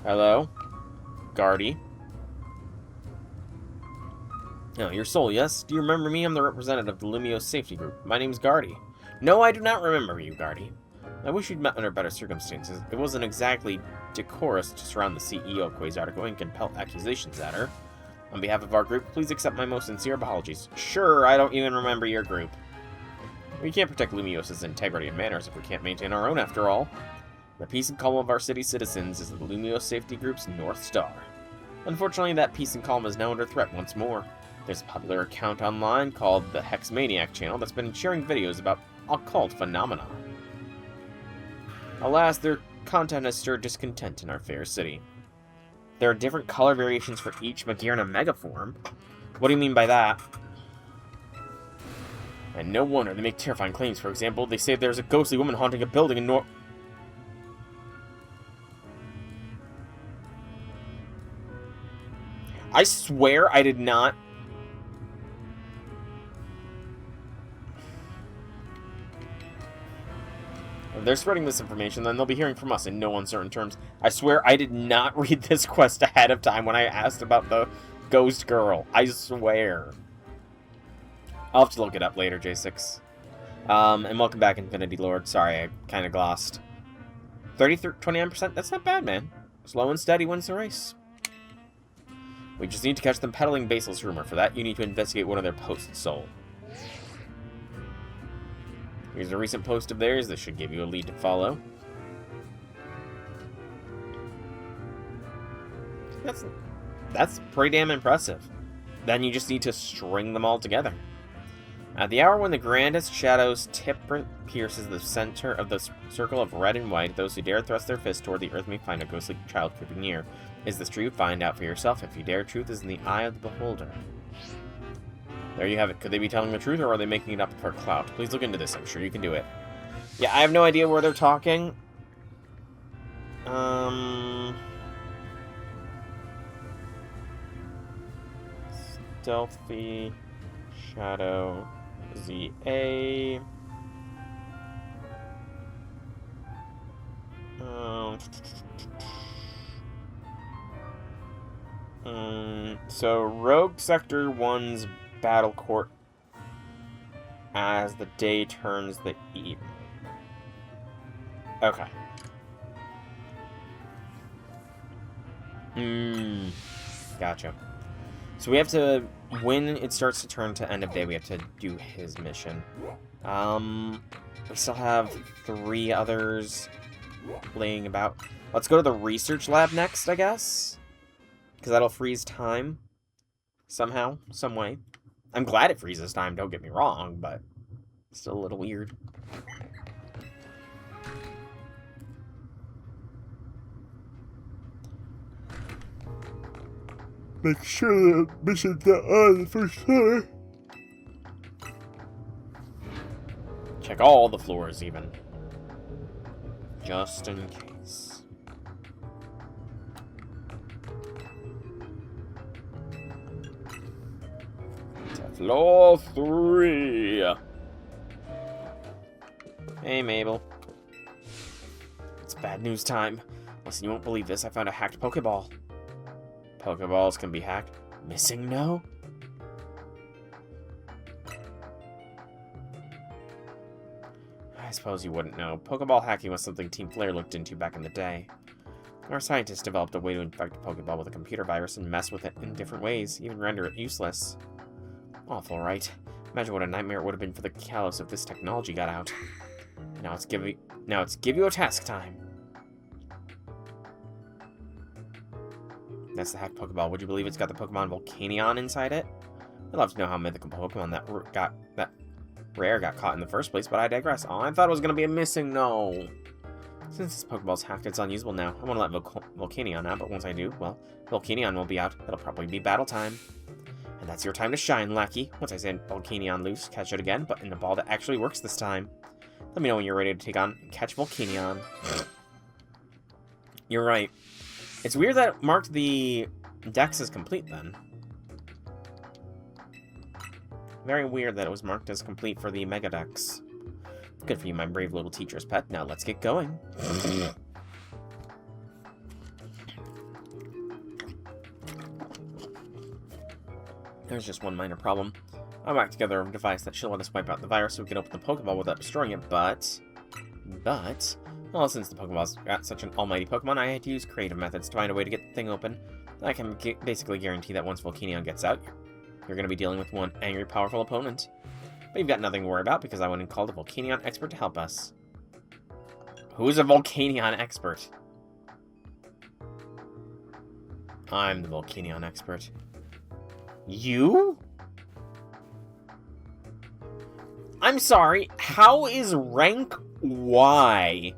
Hello? Guardy. Oh, your soul, yes? Do you remember me? I'm the representative of the Lumiose Safety Group. My name's Guardy. No, I do not remember you, Guardy. I wish you'd met under better circumstances. It wasn't exactly decorous to surround the CEO of Quasar Inc. and pelt accusations at her. On behalf of our group, please accept my most sincere apologies. Sure, I don't even remember your group. We can't protect Lumiose's integrity and manners if we can't maintain our own, after all. The peace and calm of our city citizens is the Lumiose Safety Group's North Star. Unfortunately, that peace and calm is now under threat once more. There's a popular account online called the Hexmaniac channel that's been sharing videos about occult phenomena. Alas, their content has stirred discontent in our fair city. There are different color variations for each Magirna Mega form. What do you mean by that? And no wonder, they make terrifying claims. For example, they say there's a ghostly woman haunting a building in I swear I did not... If they're spreading misinformation, then they'll be hearing from us in no uncertain terms. I swear I did not read this quest ahead of time when I asked about the ghost girl. I swear. I'll have to look it up later, J6. And welcome back, Infinity Lord. Sorry, I kind of glossed. 29%? That's not bad, man. Slow and steady wins the race. We just need to catch them peddling baseless rumor. For that, you need to investigate one of their posts, Soul. Here's a recent post of theirs. This should give you a lead to follow. That's pretty damn impressive. Then you just need to string them all together. At the hour when the grandest shadow's tip pierces the center of the circle of red and white, those who dare thrust their fist toward the earth may find a ghostly child creeping near. Is this true? Find out for yourself. If you dare, truth is in the eye of the beholder. There you have it. Could they be telling the truth, or are they making it up for clout? Please look into this. I'm sure you can do it. Yeah, I have no idea where they're talking. Stealthy Shadow ZA. So Rogue Sector 1's Battle Court as the day turns the eve. Okay. Gotcha. So we have to, when it starts to turn to end of day, we have to do his mission. We still have 3 others laying about. Let's go to the research lab next, I guess. Because that'll freeze time. Somehow, some way. I'm glad it freezes time, don't get me wrong, but it's still a little weird. Make sure the mission's not on the first floor. Check all the floors, even. Just in case. To floor 3. Hey, Mabel. It's bad news time. Listen, you won't believe this. I found a hacked Pokeball. Pokeballs can be hacked. Missing? No? I suppose you wouldn't know. Pokeball hacking was something Team Flare looked into back in the day. Our scientists developed a way to infect a Pokeball with a computer virus and mess with it in different ways, even render it useless. Awful, right? Imagine what a nightmare it would have been for the Kalos if this technology got out. Now it's give you a task time. That's the hacked Pokeball. Would you believe it's got the Pokemon Volcanion inside it? I'd love to know how mythical Pokemon that rare got caught in the first place, but I digress. Oh, I thought it was going to be a missing no. Since this Pokeball's hacked, it's unusable now. I want to let Volcanion out, but once I do, well, Volcanion will be out. It'll probably be battle time. And that's your time to shine, lackey. Once I send Volcanion loose, catch it again, but in a ball that actually works this time. Let me know when you're ready to take on and catch Volcanion. You're right. It's weird that it marked the Dex as complete, then. Very weird that it was marked as complete for the Mega Dex. Good for you, my brave little teacher's pet. Now let's get going. There's just one minor problem. I whacked together a device that should let us wipe out the virus so we can open the Pokeball without destroying it, but... Well, since the Pokeball's got such an almighty Pokemon, I had to use creative methods to find a way to get the thing open. I can basically guarantee that once Volcanion gets out, you're going to be dealing with one angry, powerful opponent. But you've got nothing to worry about because I went and called a Volcanion expert to help us. Who's a Volcanion expert? I'm the Volcanion expert. You? I'm sorry, how is rank Y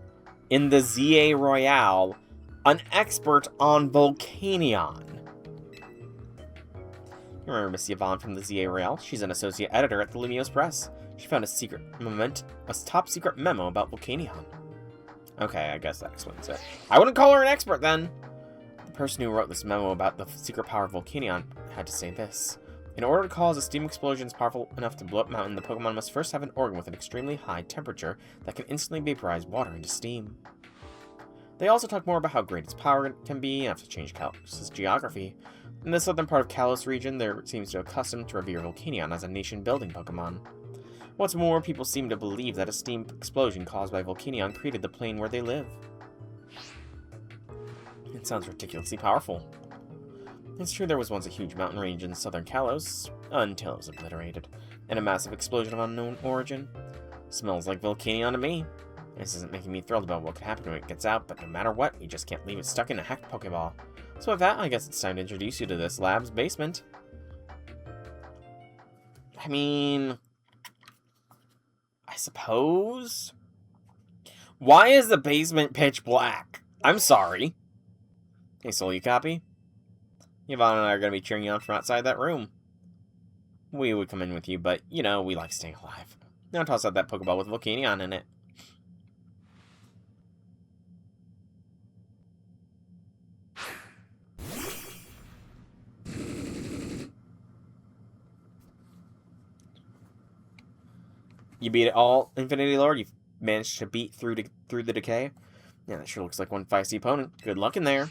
in the ZA Royale an expert on Volcanion? You remember Miss Yvonne from the ZA Royale? She's an associate editor at the Lumiose Press. She found a top secret memo about Volcanion. Okay, I guess that explains it. I wouldn't call her an expert then. The person who wrote this memo about the secret power of Volcanion had to say this. In order to cause a steam explosion powerful enough to blow up a mountain, the Pokemon must first have an organ with an extremely high temperature that can instantly vaporize water into steam. They also talk more about how great its power can be enough to change Kalos' geography. In the southern part of Kalos region, there seems to be accustomed to revere Volcanion as a nation-building Pokemon. What's more, people seem to believe that a steam explosion caused by Volcanion created the plane where they live. It sounds ridiculously powerful. It's true there was once a huge mountain range in southern Kalos, until it was obliterated, in a massive explosion of unknown origin. Smells like Volcanion to me. This isn't making me thrilled about what could happen when it gets out, but no matter what, we just can't leave it stuck in a hacked Pokeball. So with that, I guess it's time to introduce you to this lab's basement. I mean, I suppose? Why is the basement pitch black? I'm sorry. Hey, Soul, you copy? Yvonne and I are going to be cheering you on from outside that room. We would come in with you, but, you know, we like staying alive. Now toss out that Pokeball with Volcanion in it. You beat it all, Infinity Lord? You've managed to beat through the decay? Yeah, that sure looks like one feisty opponent. Good luck in there.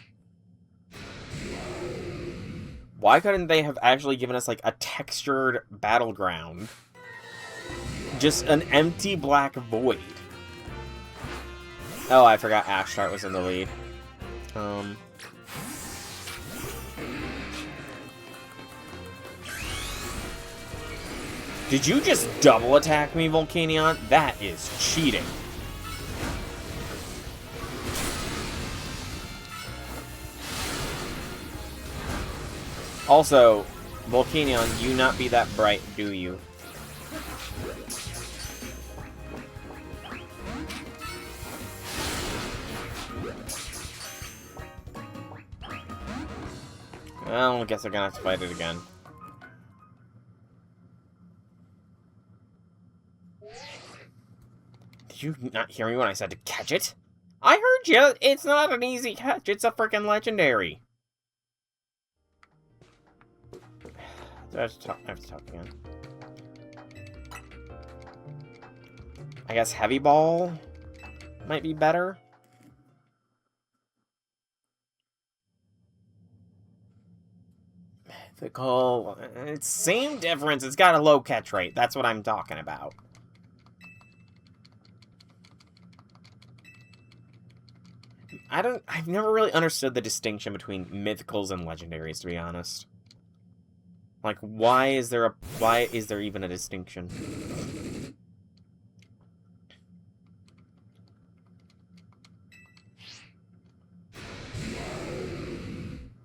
Why couldn't they have actually given us, like, a textured battleground? Just an empty black void. Oh, I forgot Ashtart was in the lead. Did you just double attack me, Volcanion? That is cheating. Also, Volcanion, you not be that bright, do you? Well, I guess I'm gonna have to fight it again. Did you not hear me when I said to catch it? I heard you! It's not an easy catch, it's a freaking legendary. I have to talk again. I guess Heavy Ball might be better. Mythical. It's same difference. It's got a low catch rate. That's what I'm talking about. I've never really understood the distinction between mythicals and legendaries, to be honest. Like, why is there even a distinction?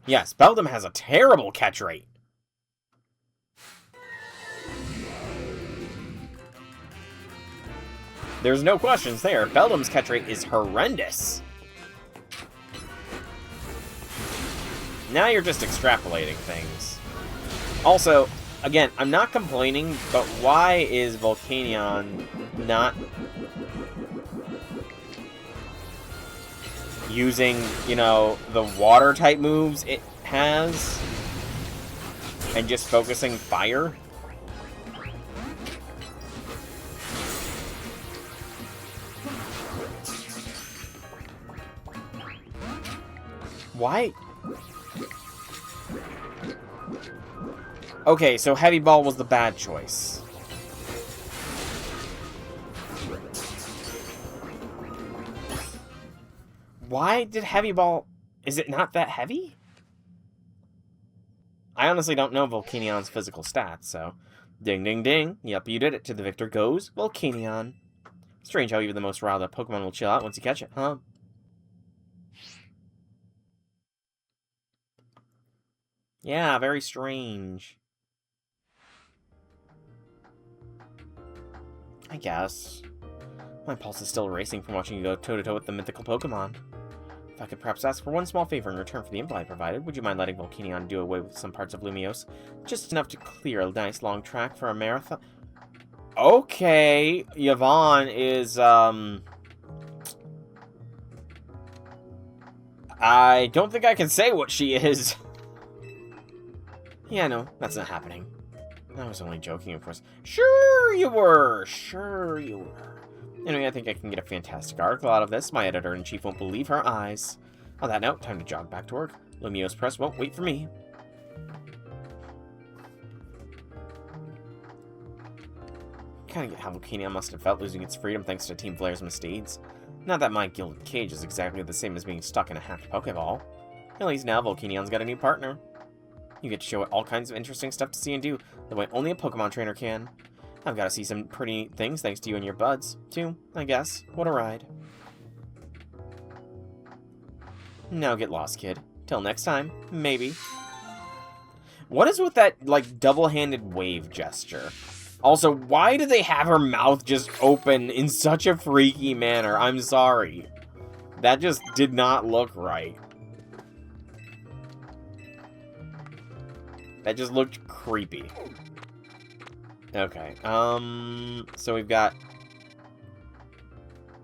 Yes, Beldum has a terrible catch rate. There's no questions there. Beldum's catch rate is horrendous. Now you're just extrapolating things. Also, again, I'm not complaining, but why is Volcanion not using, you know, the water-type moves it has and just focusing fire? Why? Okay, so Heavy Ball was the bad choice. Why did Heavy Ball... Is it not that heavy? I honestly don't know Volcanion's physical stats, so... Ding, ding, ding. Yep, you did it. To the victor goes Volcanion. Strange how even the most riled up Pokemon will chill out once you catch it, huh? Yeah, very strange. I guess. My pulse is still racing from watching you go toe-to-toe with the mythical Pokemon. If I could perhaps ask for one small favor in return for the info I provided, would you mind letting Volcanion do away with some parts of Lumiose? Just enough to clear a nice long track for a marathon? Okay, Yvonne is, I don't think I can say what she is. Yeah, no, that's not happening. I was only joking, of course. Sure you were! Sure you were. Anyway, I think I can get a fantastic article out of this. My editor-in-chief won't believe her eyes. On that note, time to jog back to work. Lumiose Press won't wait for me. Kinda get how Volcania must have felt losing its freedom thanks to Team Flare's misdeeds. Not that my gilded cage is exactly the same as being stuck in a hacked Pokeball. At least now Volcanion's got a new partner. You get to show it all kinds of interesting stuff to see and do, the way only a Pokemon trainer can. I've got to see some pretty things thanks to you and your buds, too, I guess. What a ride. Now get lost, kid. Till next time, maybe. What is with that, like, double-handed wave gesture? Also, why do they have her mouth just open in such a freaky manner? I'm sorry. That just did not look right. That just looked creepy. Okay, so we've got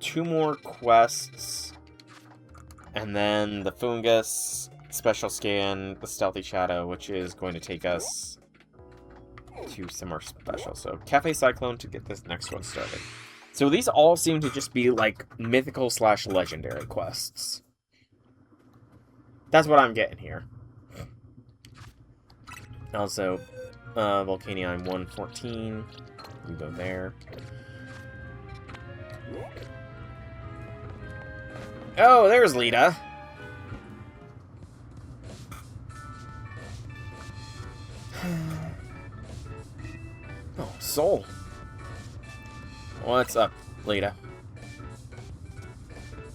2 more quests, and then the Fungus, Special Scan, the Stealthy Shadow, which is going to take us to some more special. So, Cafe Cyclone to get this next one started. So these all seem to just be, like, mythical/legendary quests. That's what I'm getting here. Also, Volcanion 114. We go there. Oh, there's Lita. Oh, Soul. What's up, Lita?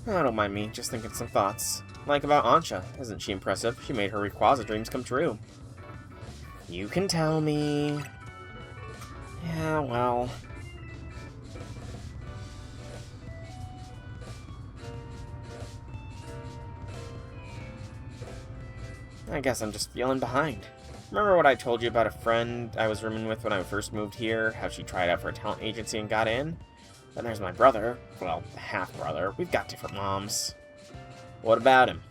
Oh, don't mind me, just thinking some thoughts. Like about Ancha. Isn't she impressive? She made her Rayquaza dreams come true. You can tell me. Yeah, well. I guess I'm just feeling behind. Remember what I told you about a friend I was rooming with when I first moved here? How she tried out for a talent agency and got in? Then there's my brother. Well, half-brother. We've got different moms. What about him?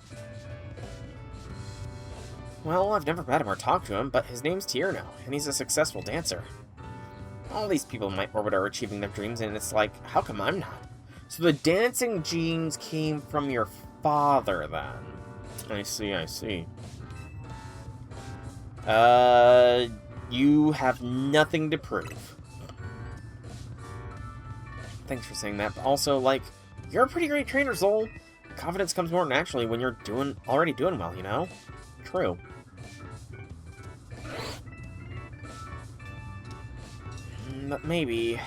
Well, I've never met him or talked to him, but his name's Tierno, and he's a successful dancer. All these people in my orbit are achieving their dreams, and it's like, how come I'm not? So the dancing genes came from your father, then. I see, I see. You have nothing to prove. Thanks for saying that, but also, like, you're a pretty great trainer, Zol. Confidence comes more naturally when you're already doing well, you know? True. But maybe...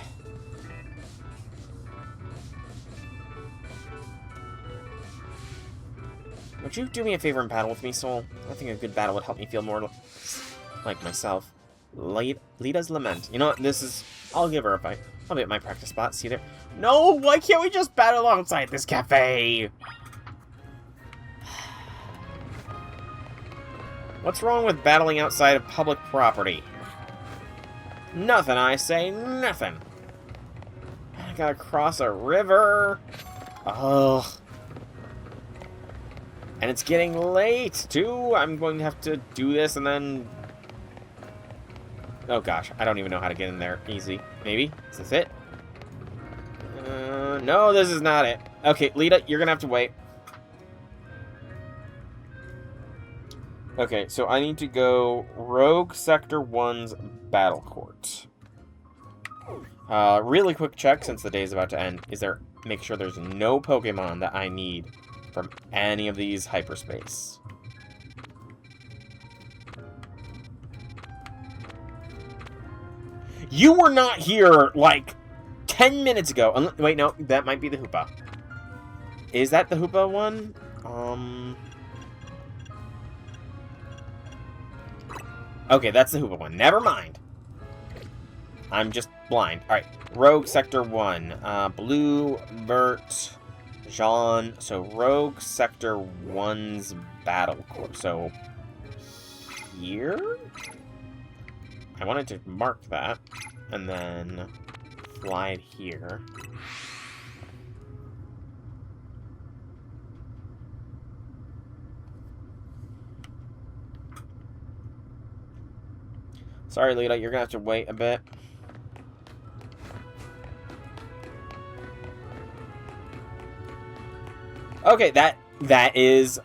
Would you do me a favor and battle with me, Soul? I think a good battle would help me feel more like myself. Lita's Lament. You know what? This is... I'll give her a fight. I'll be at my practice spot. See there? No! Why can't we just battle outside this cafe? What's wrong with battling outside of public property? Nothing, I say. Nothing. I gotta cross a river. Ugh. And it's getting late, too. I'm going to have to do this and then... Oh, gosh. I don't even know how to get in there. Easy. Maybe? Is this it? No, this is not it. Okay, Lita, you're going to have to wait. Okay, so I need to go Rogue Sector 1's Battle Court. Really quick check, since the day is about to end. Make sure there's no Pokemon that I need from any of these hyperspace. You were not here, like, 10 minutes ago. Wait, no, that might be the Hoopa. Is that the Hoopa one? Okay, that's the Hoopa one. Never mind. I'm just blind. Alright, Rogue Sector 1. Blue, Bert, Jean. So, Rogue Sector 1's Battle Court. So, here? I wanted to mark that. And then fly it here. Sorry, Lita, you're gonna have to wait a bit. Okay, that is...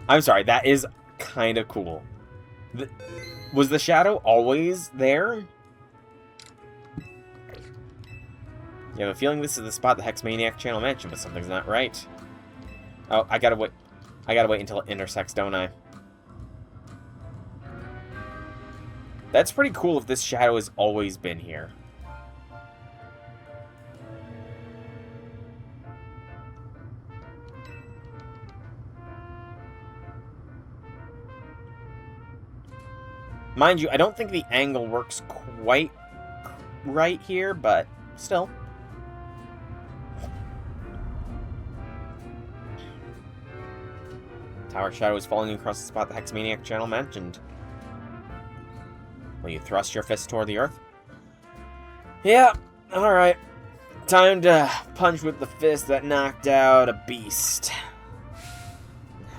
I'm sorry, that is kind of cool. Was the shadow always there? You have a feeling this is the spot the Hexmaniac channel mentioned, but something's not right. Oh, I gotta wait. I gotta wait until it intersects, don't I? That's pretty cool if this shadow has always been here. Mind you, I don't think the angle works quite right here, but still. Tower shadow is falling across the spot the Hexmaniac channel mentioned. Will you thrust your fist toward the earth? Yeah, alright. Time to punch with the fist that knocked out a beast.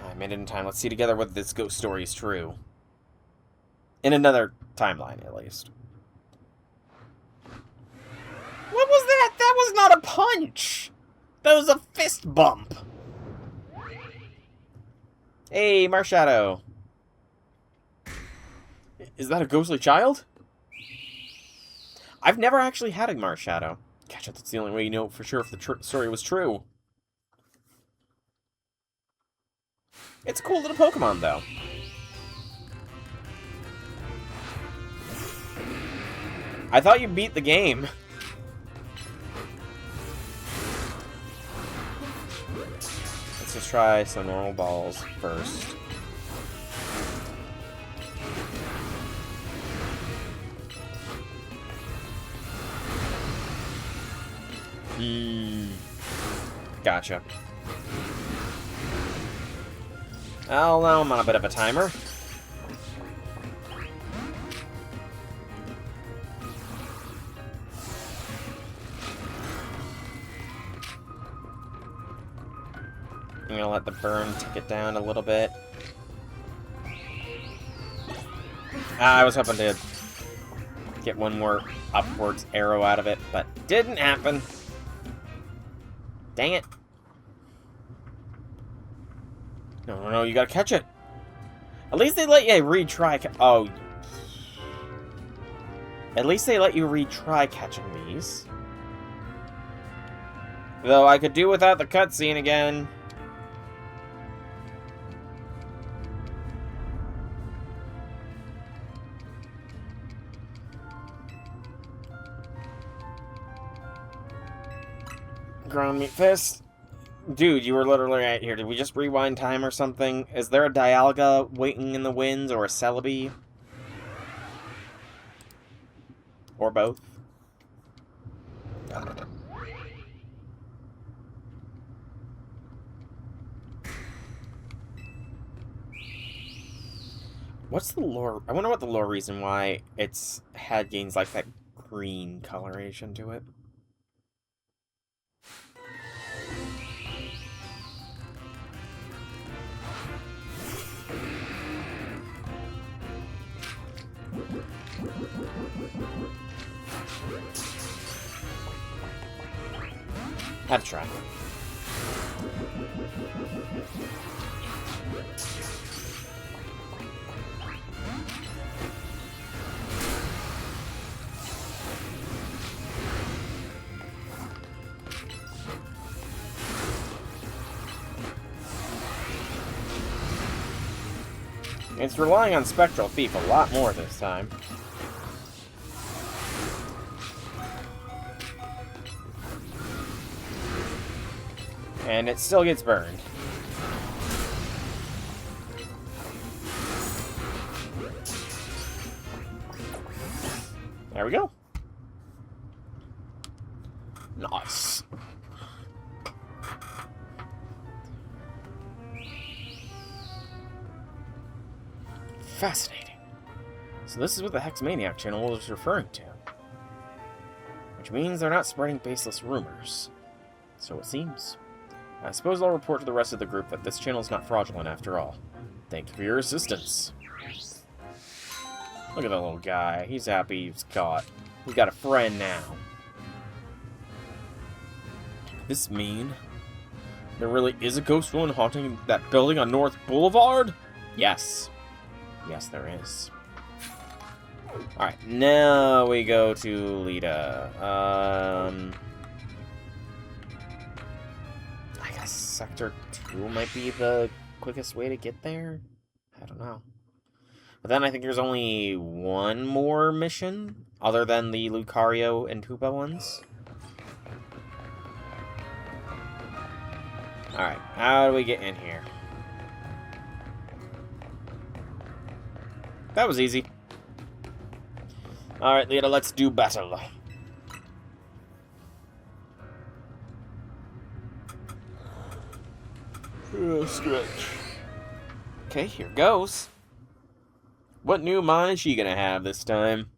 I made it in time. Let's see together whether this ghost story is true. In another timeline, at least. What was that? That was not a punch! That was a fist bump! Hey, Marshadow. Is that a ghostly child? I've never actually had a Marshadow. Gosh, that's the only way you know for sure if the story was true. It's a cool little Pokemon, though. I thought you beat the game. Let's just try some normal balls first. Gotcha. Well, now I'm on a bit of a timer. I'm gonna let the burn tick it down a little bit. I was hoping to get one more upwards arrow out of it, but didn't happen. Dang it. No, you gotta catch it. At least they let you retry. Oh. At least they let you retry catching these. Though I could do without the cutscene again. Ground meat fist. Dude, you were literally right here. Did we just rewind time or something? Is there a Dialga waiting in the winds or a Celebi? Or both? What's the lore? I wonder what the lore reason why it's had gains like that green coloration to it. Had to try. It's relying on Spectral Thief a lot more this time. And it still gets burned. There we go. Nice. Fascinating. So this is what the Hexmaniac channel is referring to. Which means they're not spreading baseless rumors. So it seems. I suppose I'll report to the rest of the group that this channel is not fraudulent after all. Thank you for your assistance. Look at that little guy. He's happy he's caught. He's got a friend now. This mean there really is a ghost one haunting that building on North Boulevard? Yes. Yes, there is. Alright, now we go to Lita. I guess Sector 2 might be the quickest way to get there? I don't know. But then I think there's only one more mission, other than the Lucario and Koopa ones. Alright, how do we get in here? That was easy. Alright, Lita, let's do battle. Stretch. Okay, here goes. What new mind is she gonna have this time?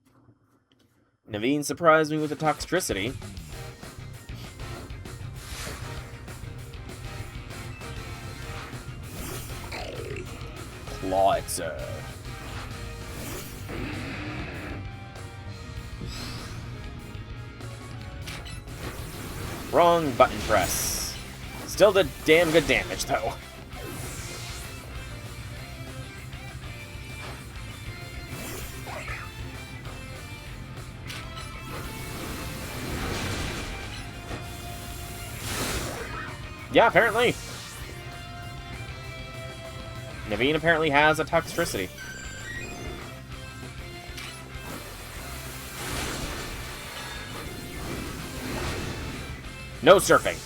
Naveen surprised me with the toxicity. Clawitzer. Wrong button press. Still did damn good damage, though. Yeah, apparently. Naveen apparently has a toxicity. No surfing.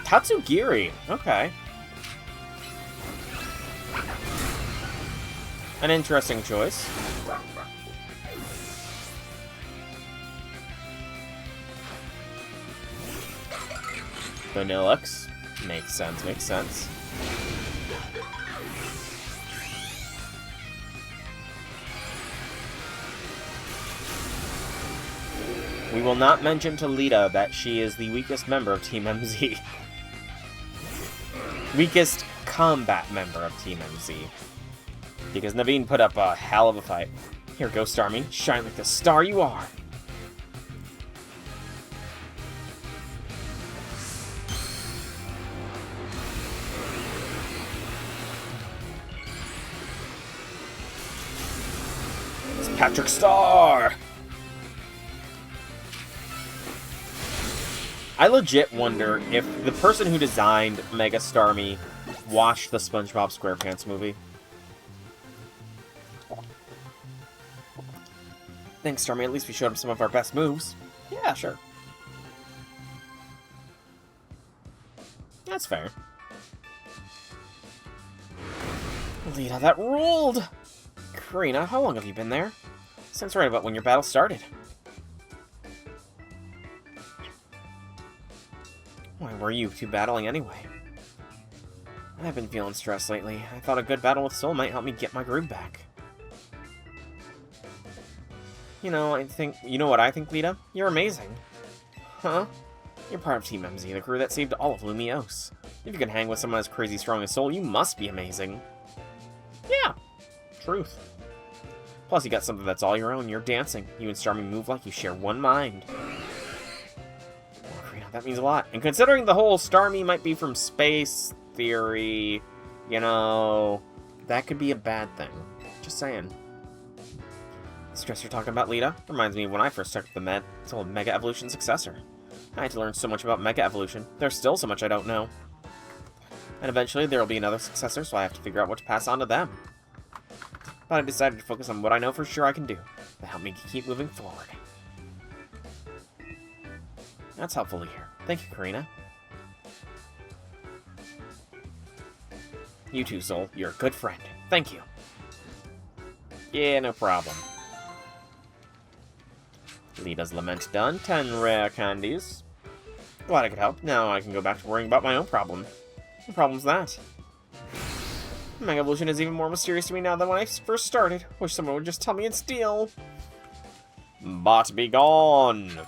Tatsugiri. Okay. An interesting choice. Vanillux. Makes sense, makes sense. We will not mention to Lita that she is the weakest member of Team MZ. Weakest combat member of Team MZ. Because Naveen put up a hell of a fight. Here, go Starmie. Shine like the star you are. It's Patrick Star! I legit wonder if the person who designed Mega Starmie watched the SpongeBob SquarePants movie. Thanks, Starmie. At least we showed him some of our best moves. Yeah, sure. That's fair. Lita, that ruled! Karina, how long have you been there? Since right about when your battle started. Why were you two battling anyway? I've been feeling stressed lately. I thought a good battle with Soul might help me get my groove back. You know what I think, Lita? You're amazing. Huh? You're part of Team MZ, the crew that saved all of Lumiose. If you can hang with someone as crazy strong as Soul, you must be amazing. Yeah. Truth. Plus, you got something that's all your own. You're dancing. You and Starmie move like you share one mind. That means a lot. And considering the whole Starmie might be from space theory, you know, that could be a bad thing. Just saying. The stress you're talking about, Lita, reminds me of when I first took the Mega Evolution successor. I had to learn so much about Mega Evolution. There's still so much I don't know. And eventually there will be another successor, so I have to figure out what to pass on to them. But I decided to focus on what I know for sure I can do to help me keep moving forward. That's helpful to hear. Thank you, Karina. You too, Soul. You're a good friend. Thank you. Yeah, no problem. Lita's lament done. 10 rare candies. Glad I could help. Now I can go back to worrying about my own problem. What problem's that? Mega Evolution is even more mysterious to me now than when I first started. Wish someone would just tell me it's deal. Bot be gone.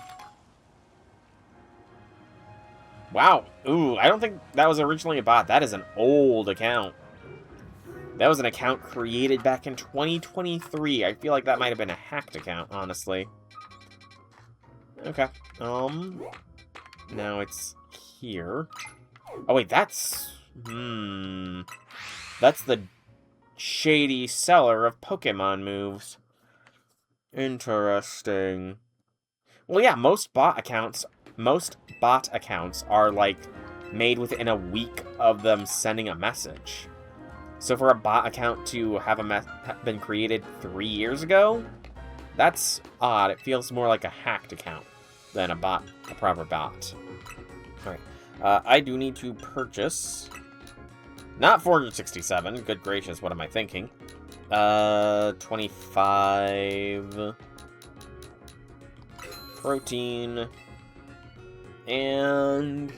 Wow. Ooh, I don't think that was originally a bot. That is an old account. That was an account created back in 2023. I feel like that might have been a hacked account, honestly. Okay. Now it's here. Oh, wait, that's... That's the shady seller of Pokemon moves. Interesting. Well, yeah, most bot accounts are, like, made within a week of them sending a message. So for a bot account to have been created 3 years ago, that's odd. It feels more like a hacked account than a proper bot. Alright. I do need to purchase... Not 467. Good gracious, what am I thinking? 25... Protein... And...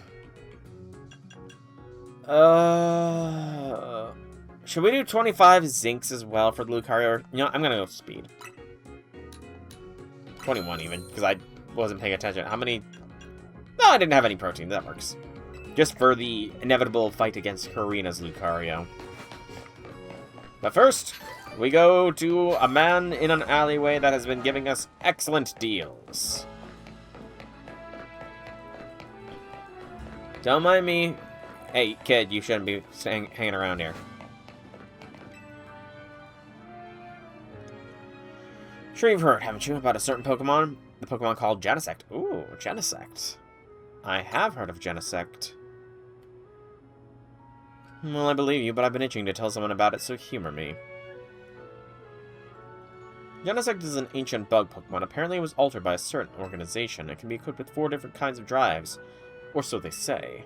Should we do 25 zincs as well for the Lucario? You know, I'm gonna go speed. 21 even, because I wasn't paying attention. How many... No, I didn't have any protein. That works. Just for the inevitable fight against Karina's Lucario. But first, we go to a man in an alleyway that has been giving us excellent deals. Don't mind me. Hey, kid, you shouldn't be hanging around here. Sure you've heard, haven't you, about a certain Pokemon? The Pokemon called Genesect. Ooh, Genesect. I have heard of Genesect. Well, I believe you, but I've been itching to tell someone about it, so humor me. Genesect is an ancient bug Pokemon. Apparently it was altered by a certain organization. It can be equipped with 4 different kinds of drives. Or so they say.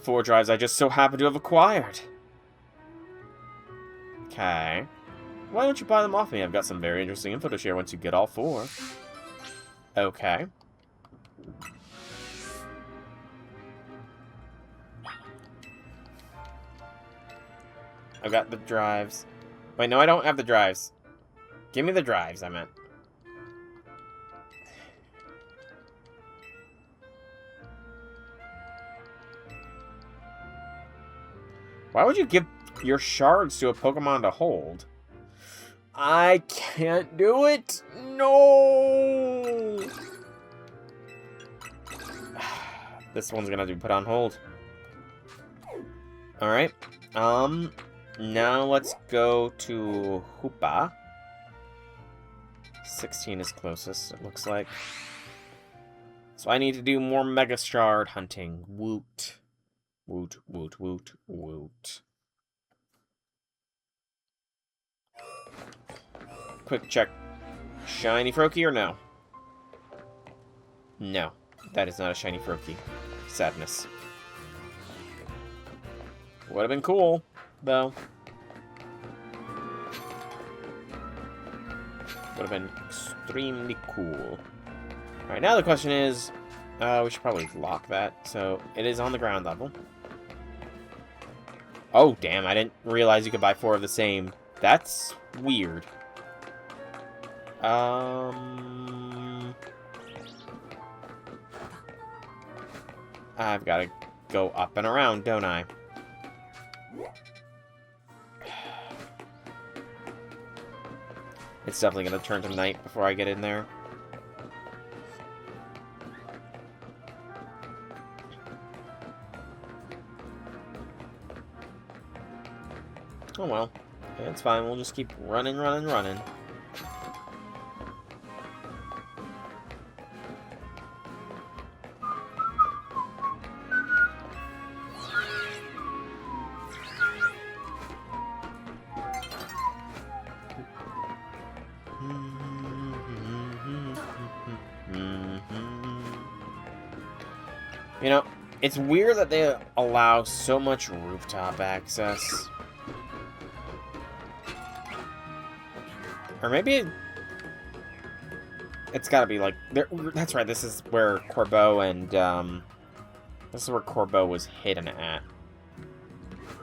4 drives I just so happen to have acquired. Okay. Why don't you buy them off me? I've got some very interesting info to share once you get all 4. Okay. I've got the drives. Wait, no, I don't have the drives. Give me the drives, I meant. Why would you give your shards to a Pokemon to hold? I can't do it! No! This one's gonna be put on hold. Alright. Now let's go to Hoopa. 16 is closest, it looks like. So I need to do more Mega Shard hunting. Woot. Woot, woot, woot, woot. Quick check. Shiny Froakie or no? No. That is not a shiny Froakie. Sadness. Would have been cool, though. Would have been extremely cool. Alright, now the question is... we should probably lock that. So, it is on the ground level. Oh, damn, I didn't realize you could buy 4 of the same. That's weird. I've got to go up and around, don't I? It's definitely going to turn to night before I get in there. Oh well. It's fine, we'll just keep running. You know, it's weird that they allow so much rooftop access. Or maybe it's gotta be like... That's right, this is where Corbeau and... this is where Corbeau was hidden at.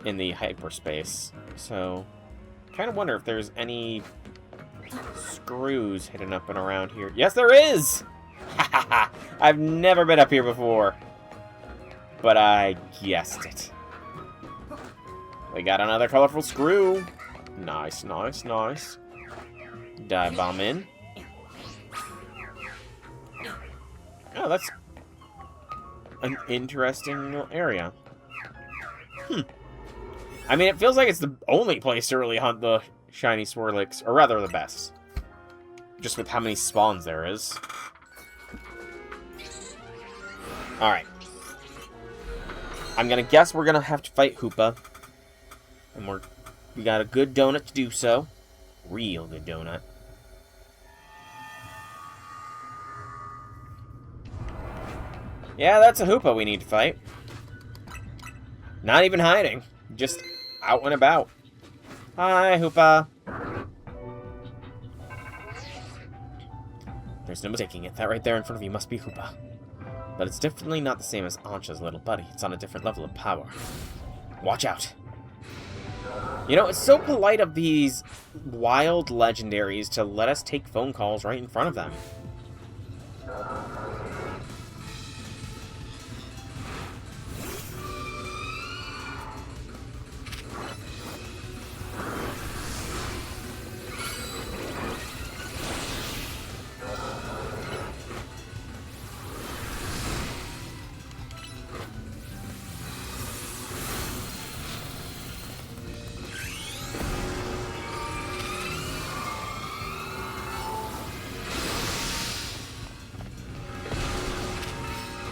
In the hyperspace. So, kind of wonder if there's any screws hidden up and around here. Yes, there is! I've never been up here before. But I guessed it. We got another colorful screw. Nice, nice, nice. Dive bomb in. Oh, that's an interesting little area. I mean, it feels like it's the only place to really hunt the shiny Swirlix, or rather the best. Just with how many spawns there is. Alright. I'm gonna guess we're gonna have to fight Hoopa. And we got a good donut to do so. Real good donut. Yeah, that's a Hoopa we need to fight. Not even hiding. Just out and about. Hi, Hoopa. There's no mistaking it. That right there in front of you must be Hoopa. But it's definitely not the same as Ancha's little buddy. It's on a different level of power. Watch out. You know, it's so polite of these wild legendaries to let us take phone calls right in front of them.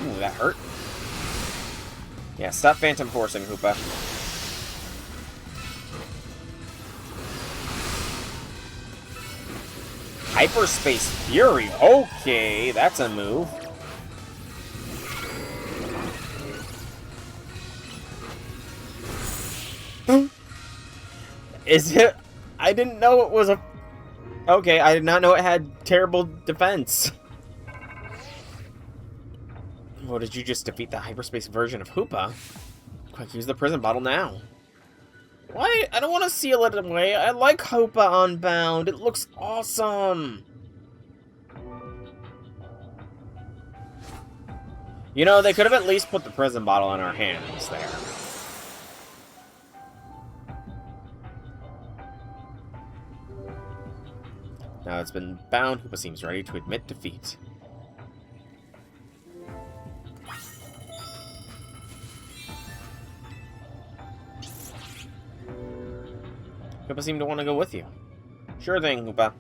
Ooh, that hurt. Yeah, stop Phantom Forcing, Hoopa. Hyperspace Fury. Okay, that's a move. Is it? I didn't know it was a... Okay, I did not know it had terrible defense. Well, did you just defeat the hyperspace version of Hoopa? Quick, use the prison bottle now. Why? I don't want to seal it away. I like Hoopa Unbound. It looks awesome. You know, they could have at least put the prison bottle in our hands there. Now it's been bound, Hoopa seems ready to admit defeat. Hoopa seemed to want to go with you. Sure thing, Hoopa.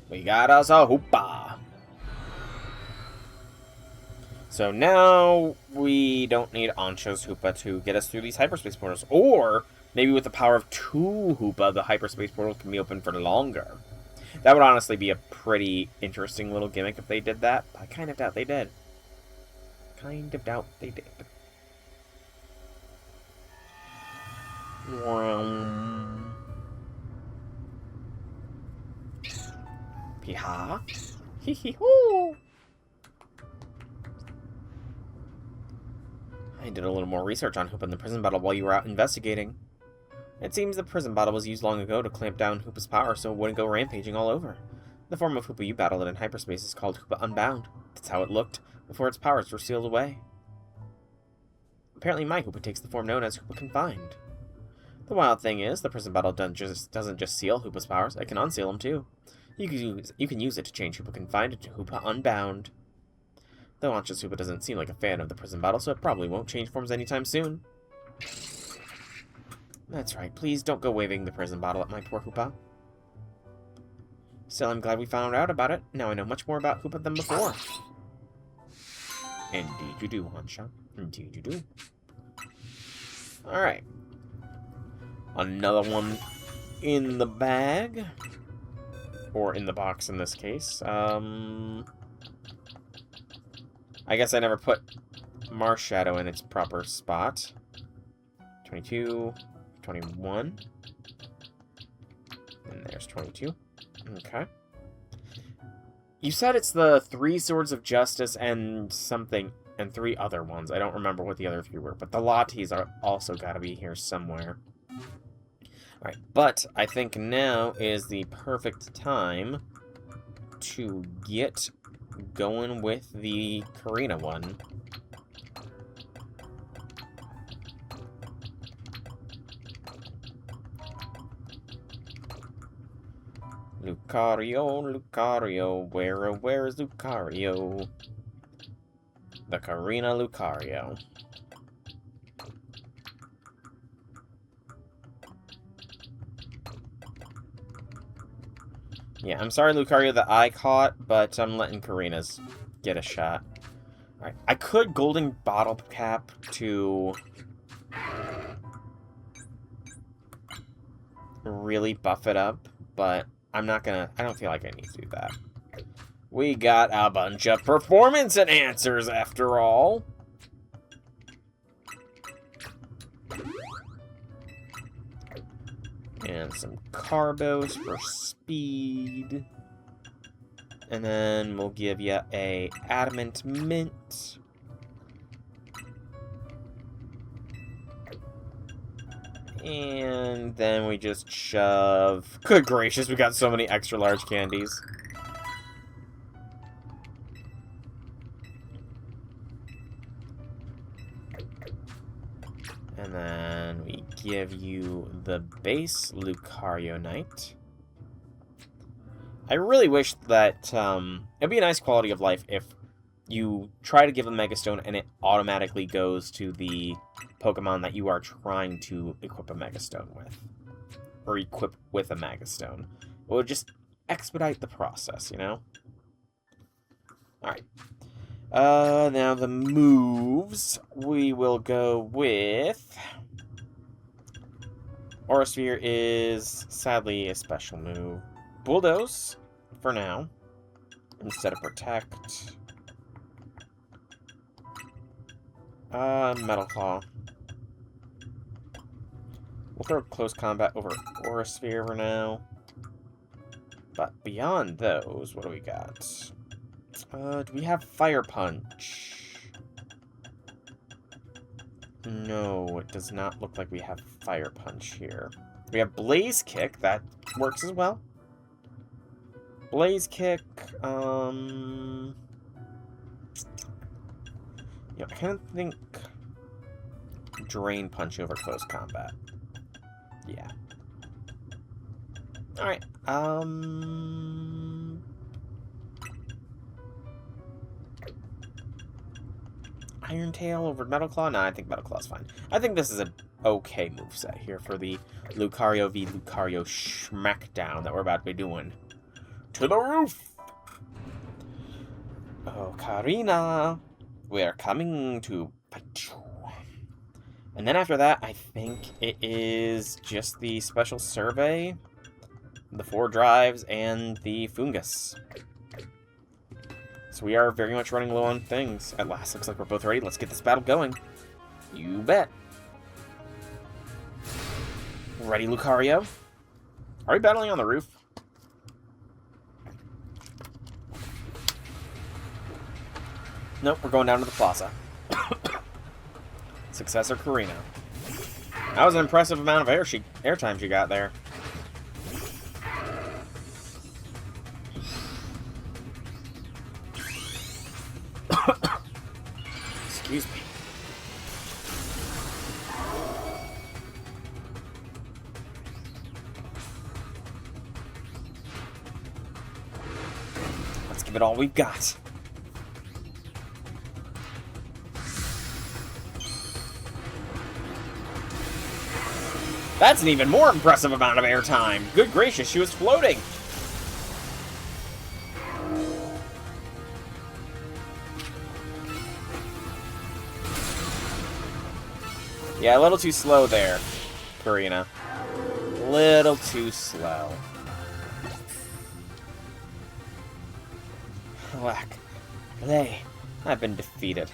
We got us a Hoopa. So now we don't need Ancha's Hoopa to get us through these hyperspace portals. Or maybe with the power of 2 Hoopa, the hyperspace portals can be open for longer. That would honestly be a pretty interesting little gimmick if they did that. But I kind of doubt they did. Kind of doubt they did. Piha. Hee hee hoo. I did a little more research on Hoopa in the prison battle while you were out investigating. It seems the prison battle was used long ago to clamp down Hoopa's power so it wouldn't go rampaging all over. The form of Hoopa you battled in hyperspace is called Hoopa Unbound. That's how it looked before its powers were sealed away. Apparently my Hoopa takes the form known as Hoopa Confined. The wild thing is, the prison battle doesn't just seal Hoopa's powers, it can unseal them too. You can use it to change Hoopa Confined into Hoopa Unbound. Though Ancha's Hoopa doesn't seem like a fan of the prison battle, so it probably won't change forms anytime soon. That's right, please don't go waving the prison bottle at my poor Hoopa. Still, I'm glad we found out about it. Now I know much more about Hoopa than before. Indeed you do, Ancha. Indeed you do. Alright. Another one in the bag. Or in the box in this case. I guess I never put Marshadow in its proper spot. 22, 21. And there's 22. Okay. You said it's the 3 Swords of Justice and something, and 3 other ones. I don't remember what the other 3 were, but the Lattes are also gotta be here somewhere. Alright, but I think now is the perfect time to get going with the Karina one. Lucario, Lucario, where is Lucario? The Karina Lucario. Yeah, I'm sorry, Lucario, that I caught, but I'm letting Karina's get a shot. Alright, I could Golden Bottle Cap to really buff it up, but I'm not gonna... I don't feel like I need to do that. We got a bunch of performance enhancers, after all. And some Carbos for speed. And then we'll give you a Adamant Mint. And then we just shove... Good gracious, we got so many extra large candies. And then we give you the base Lucario Knight. I really wish that it'd be a nice quality of life if you try to give a Mega Stone and it automatically goes to the Pokemon that you are trying to equip a Mega Stone with. Or equip with a Mega Stone. It would just expedite the process, you know? Alright. Now the moves, we will go with... Aura Sphere is, sadly, a special move. Bulldoze, for now, instead of Protect. Metal Claw. We'll throw Close Combat over Aura Sphere for now. But beyond those, what do we got? Do we have Fire Punch? No, it does not look like we have Fire Punch here. We have Blaze Kick, that works as well. Blaze Kick, yeah, I kind of think Drain Punch over Close Combat. Yeah. Alright, Iron Tail over Metal Claw? Nah, I think Metal Claw's fine. I think this is an okay moveset here for the Lucario v Lucario Smackdown that we're about to be doing. To the roof! Oh, Karina, we're coming to fight you. And then after that, I think it is just the Special Survey, the 4 drives, and the Fungus. So we are very much running low on things. At last, looks like we're both ready. Let's get this battle going. You bet. Ready, Lucario? Are we battling on the roof? Nope, we're going down to the plaza. Successor Karina. That was an impressive amount of airtime she got there. Excuse me. Let's give it all we've got. That's an even more impressive amount of airtime. Good gracious, she was floating. Yeah, a little too slow there, Karina. Little too slow. Whack. I've been defeated.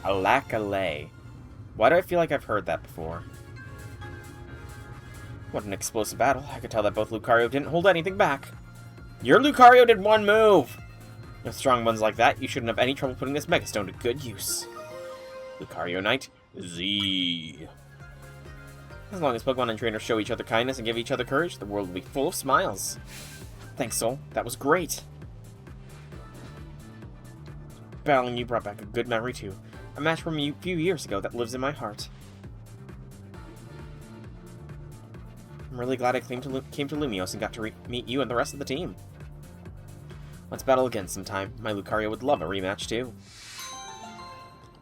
Alack-a-lay. Why do I feel like I've heard that before? What an explosive battle. I could tell that both Lucario didn't hold anything back. Your Lucario did one move! With strong ones like that, you shouldn't have any trouble putting this Mega Stone to good use. Lucario Knight, Z. As long as Pokemon and trainers show each other kindness and give each other courage, the world will be full of smiles. Thanks, Soul. That was great. Battling you brought back a good memory, too. A match from a few years ago that lives in my heart. I'm really glad I came to Lumiose and got to meet you and the rest of the team. Let's battle again sometime. My Lucario would love a rematch, too.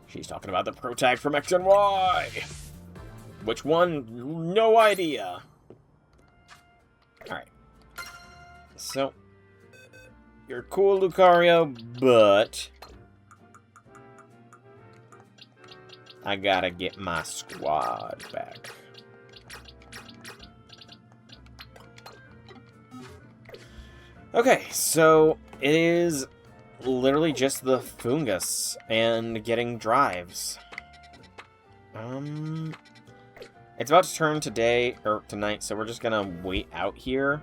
She's talking about the Pro Tag from X and Y! Which one? No idea. Alright. So, you're cool, Lucario, but I gotta get my squad back. Okay, so it is literally just the fungus and getting drives. It's about to turn today, or tonight, so we're just gonna wait out here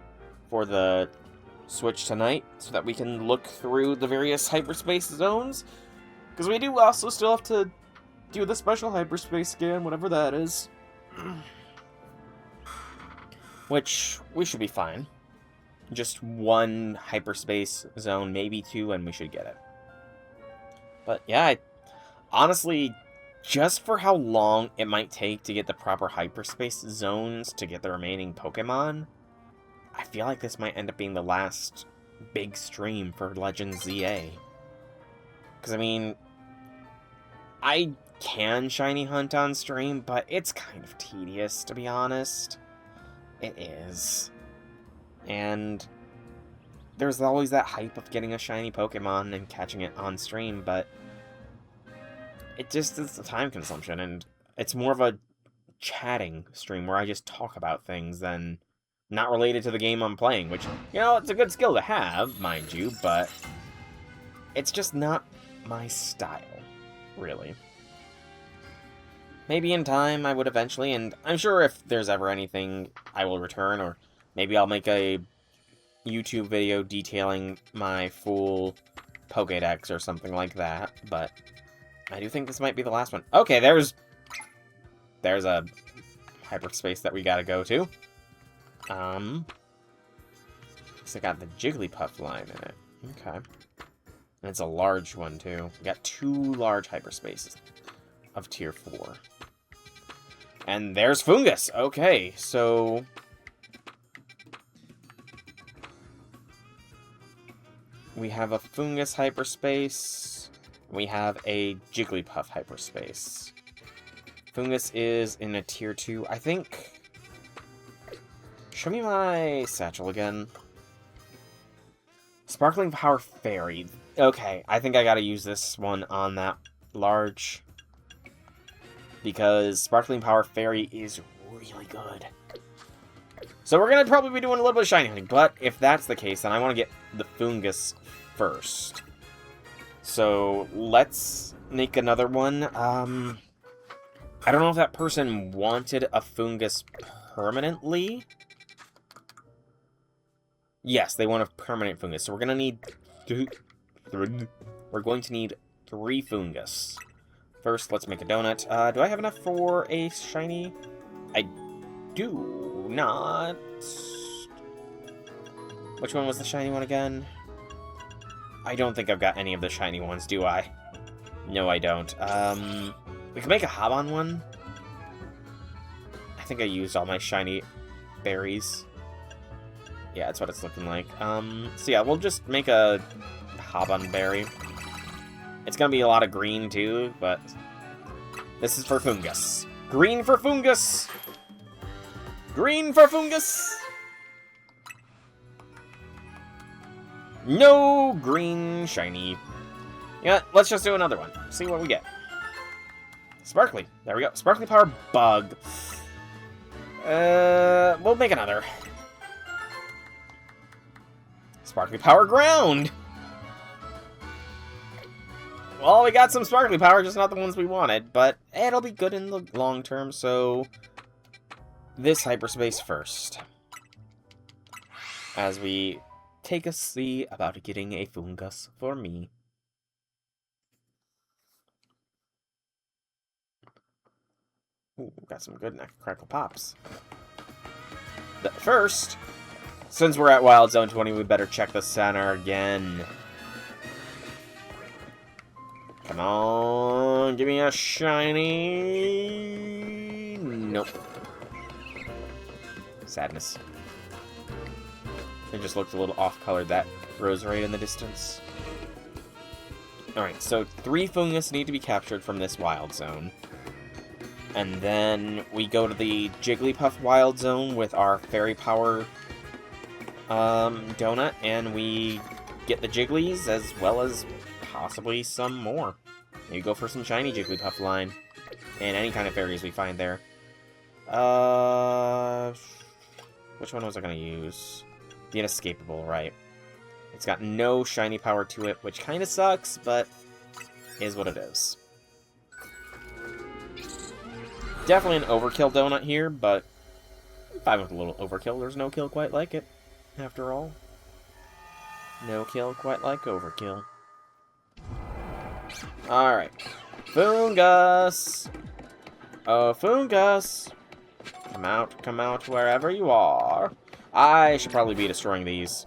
for the switch tonight so that we can look through the various hyperspace zones. Because we do also still have to do the special hyperspace scan, whatever that is. Which, we should be fine. Just one hyperspace zone, maybe two, and we should get it. But yeah, honestly, just for how long it might take to get the proper hyperspace zones to get the remaining Pokemon, I feel like this might end up being the last big stream for Legends ZA. Because, I mean, I can shiny hunt on stream, but it's kind of tedious, to be honest. It is. And there's always that hype of getting a shiny Pokemon and catching it on stream, but it just is a time consumption, and it's more of a chatting stream where I just talk about things than not related to the game I'm playing, which, you know, it's a good skill to have, mind you, but it's just not my style, really. Maybe in time I would eventually, and I'm sure if there's ever anything, I will return, or maybe I'll make a YouTube video detailing my full Pokédex or something like that, but I do think this might be the last one. Okay, there's a hyperspace that we gotta go to. So I got the Jigglypuff line in it. Okay. And it's a large one, too. We got 2 large hyperspaces of Tier 4. And there's Fungus! Okay, so we have a Fungus hyperspace. We have a Jigglypuff hyperspace. Fungus is in a Tier 2. I think... Show me my satchel again. Sparkling Power Fairy. Okay, I think I gotta use this one on that large. Because Sparkling Power Fairy is really good. So we're gonna probably be doing a little bit of shiny hunting, but if that's the case, then I want to get the Fungus first. So let's make another one. I don't know if that person wanted a Fungus permanently. Yes, they want a permanent Fungus. So we're gonna need we're going to need 3 Fungus. First, let's make a donut. Do I have enough for a shiny? I do not. Which one was the shiny one again? I don't think I've got any of the shiny ones, do I? No, I don't. We can make a Habon one. I think I used all my shiny berries. Yeah, that's what it's looking like. So yeah, we'll just make a Habon berry. It's gonna be a lot of green too, but this is for Fungus. Green for Fungus! Green for Fungus! No green shiny. Yeah, let's just do another one. See what we get. Sparkly. There we go. Sparkly Power Bug. We'll make another. Sparkly Power Ground! Well, we got some Sparkly Power, just not the ones we wanted, but it'll be good in the long term, so this hyperspace first. As we take a see about getting a Fungus for me. Ooh, got some good Crackle Pops. But first, since we're at Wild Zone 20, we better check the center again. Come on, give me a shiny. Nope. Sadness. It just looked a little off-colored, that roserade in the distance. Alright, so 3 fungus need to be captured from this wild zone. And then we go to the Jigglypuff wild zone with our fairy power donut, and we get the Jigglies as well as possibly some more. Maybe go for some shiny Jigglypuff line. And any kind of fairies we find there. Which one was I going to use? The Inescapable, right. It's got no shiny power to it, which kind of sucks, but is what it is. Definitely an overkill donut here, but I'm fine with a little overkill. There's no kill quite like it, after all. No kill quite like overkill. Alright. Fungus! Oh, Fungus! Come out wherever you are. I should probably be destroying these.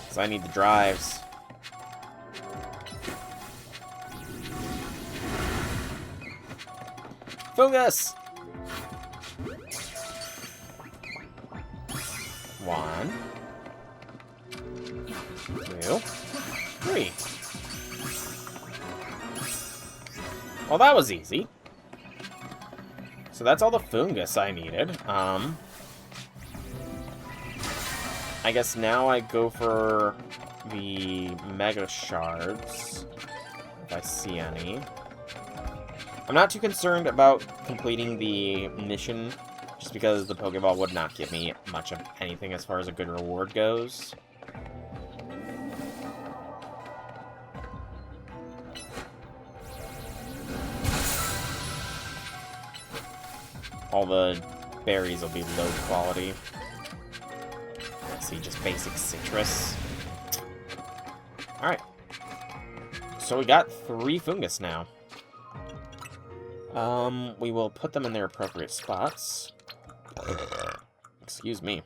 Because I need the drives. Fungus! 1, 2, 3. Well, that was easy. So that's all the fungus I needed. I guess now I go for the Mega Shards, if I see any. I'm not too concerned about completing the mission, just because the Pokeball would not give me much of anything as far as a good reward goes. All the berries will be low quality. Let's see, just basic citrus. Alright. So we got 3 fungus now. We will put them in their appropriate spots. Excuse me.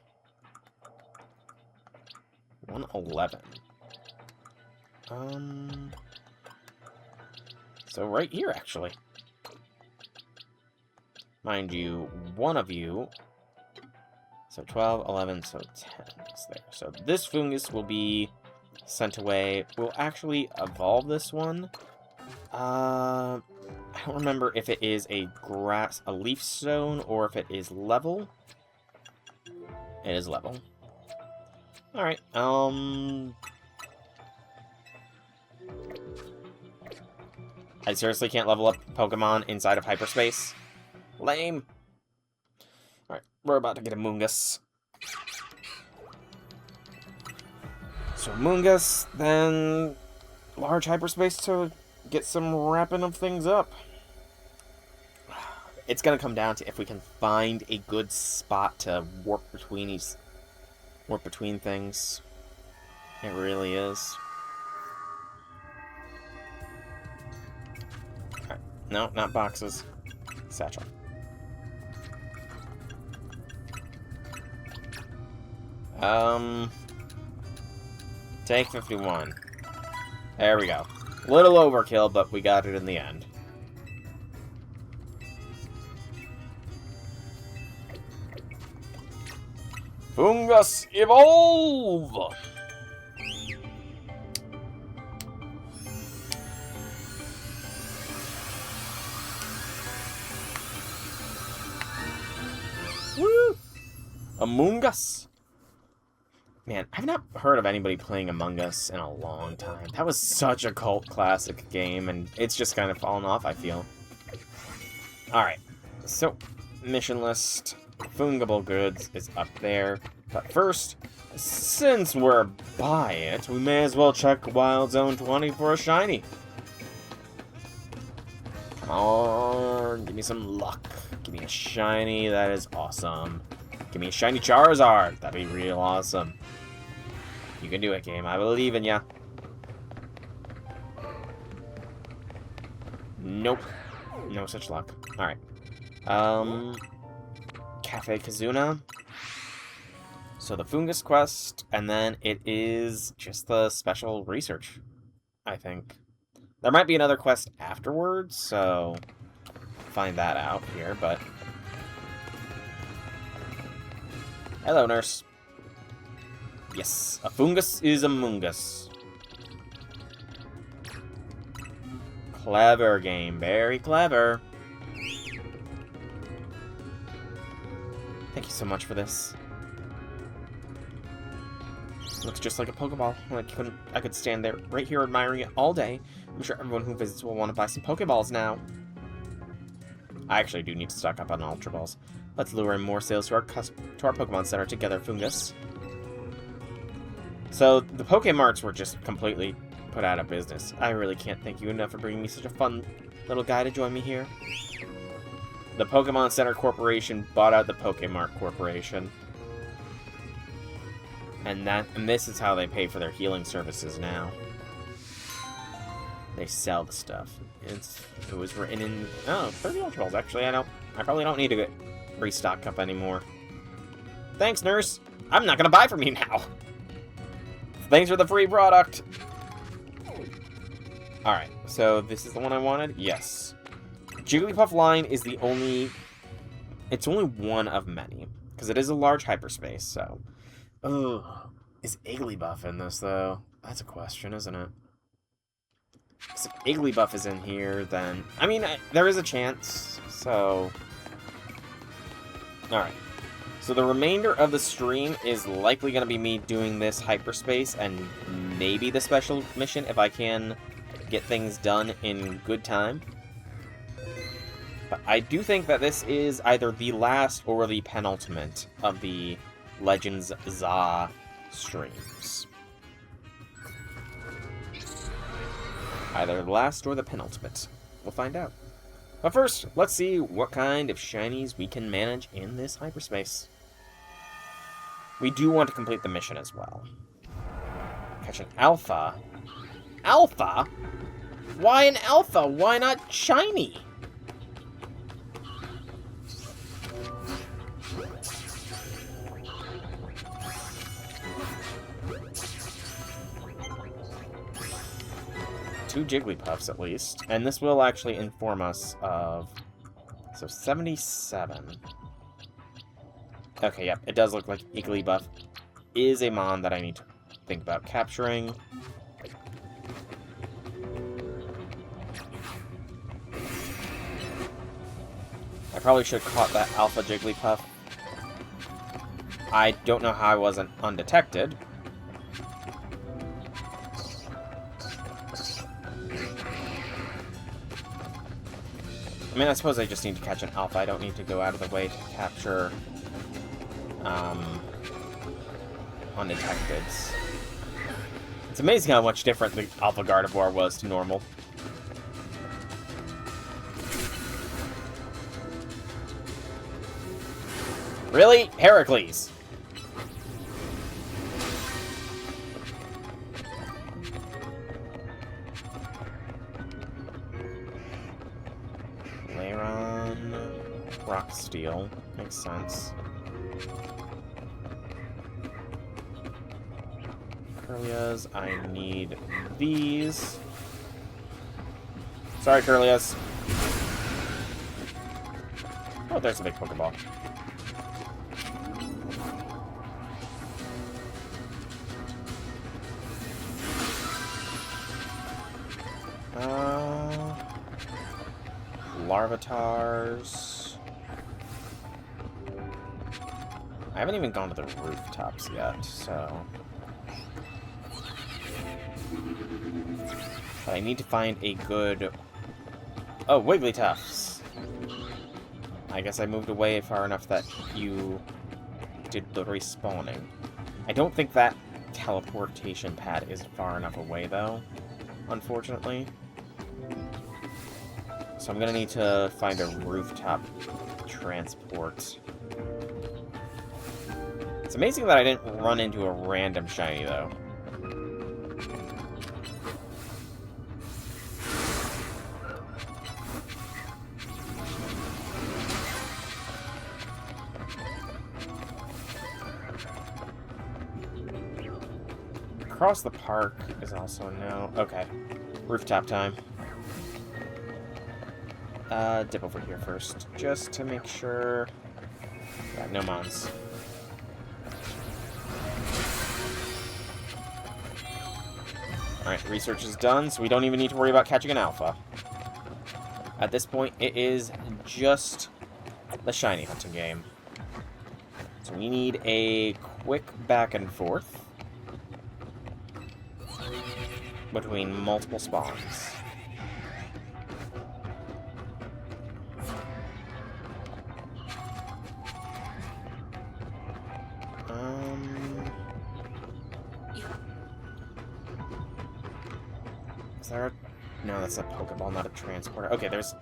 111. So right here, actually. Mind you, one of you... So 12, 11, so 10 is there. So this fungus will be sent away. We'll actually evolve this one. I don't remember if it is a leaf stone, or if it is level. It is level. Alright, I seriously can't level up Pokemon inside of hyperspace? Lame. Alright, we're about to get a Mungus. So Mungus, then large hyperspace to get some wrapping of things up. It's gonna come down to if we can find a good spot to warp between things. It really is. Alright. No, not boxes. Satchel. Take 51. There we go. Little overkill, but we got it in the end. Fungus, evolve! Woo! Among Us. Man, I've not heard of anybody playing Among Us in a long time. That was such a cult classic game, and it's just kind of fallen off, I feel. Alright, so, mission list. Fungible goods is up there. But first, since we're by it, we may as well check Wild Zone 20 for a shiny. Come on, give me some luck. Give me a shiny, that is awesome. Give me a shiny Charizard, that'd be real awesome. You can do it, game. I believe in ya. Nope. No such luck. Alright. Cafe Kazuna. So the Fungus quest, and then it is just the special research, I think. There might be another quest afterwards, so find that out here, but... Hello, nurse. Yes, a fungus is a mungus. Clever game, very clever. Thank you so much for this. Looks just like a Pokeball. I could stand there right here admiring it all day. I'm sure everyone who visits will want to buy some Pokeballs now. I actually do need to stock up on Ultra Balls. Let's lure in more sales to our Pokemon Center together, Fungus. So, the Pokemarts were just completely put out of business. I really can't thank you enough for bringing me such a fun little guy to join me here. The Pokemon Center Corporation bought out the Pokemart Corporation. And this is how they pay for their healing services now. They sell the stuff. It was written in 30 Ultra Balls. Actually, I probably don't need to restock up anymore. Thanks, nurse. I'm not gonna buy from you now. Thanks for the free product. All right, so this is the one I wanted. Yes, Jigglypuff line is the only. It's only one of many because it is a large hyperspace. So. Ugh. Is Igglybuff in this, though? That's a question, isn't it? Because if Igglybuff is in here, then... I mean, there is a chance, so... Alright. So the remainder of the stream is likely going to be me doing this hyperspace, and maybe the special mission if I can get things done in good time. But I do think that this is either the last or the penultimate of the Legends ZA streams. Either the last or the penultimate. We'll find out. But first, let's see what kind of shinies we can manage in this hyperspace. We do want to complete the mission as well. Catch an alpha. Alpha? Why an alpha? Why not shiny? Two Jigglypuffs, at least. And this will actually inform us of... So, 77. Okay, yep. It does look like Igglybuff is a mon that I need to think about capturing. I probably should have caught that Alpha Jigglypuff. I don't know how I wasn't undetected. I mean, I suppose I just need to catch an alpha. I don't need to go out of the way to capture undetected. It's amazing how much different the Alpha Gardevoir was to normal. Really? Heracles! Rock Steel. Makes sense. Curlias, I need these. Sorry, Curlias. Oh, there's a big Pokeball. Larvatars. I haven't even gone to the rooftops yet, so... But I need to find a good... Oh, Wigglytuffs! I guess I moved away far enough that you did the respawning. I don't think that teleportation pad is far enough away, though, unfortunately. So I'm gonna need to find a rooftop transport. It's amazing that I didn't run into a random shiny, though. across the park is also a no. Okay. Rooftop time. Dip over here first, just to make sure. Yeah, no mons. Alright, research is done, so we don't even need to worry about catching an alpha. At this point, it is just the shiny hunting game. So we need a quick back and forth between multiple spawns. Is there a... No, that's a Pokeball, not a transporter. Okay, there's...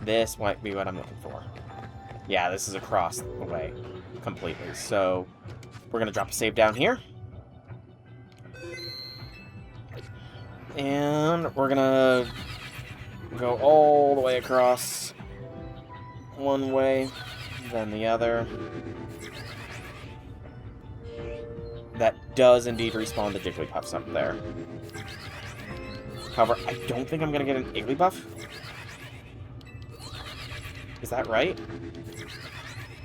This might be what I'm looking for. Yeah, this is across the way completely. So, we're going to drop a save down here. And we're going to go all the way across one way, then the other. That does indeed respawn the Jigglypuffs up there. However, I don't think I'm going to get an Igglybuff. Is that right?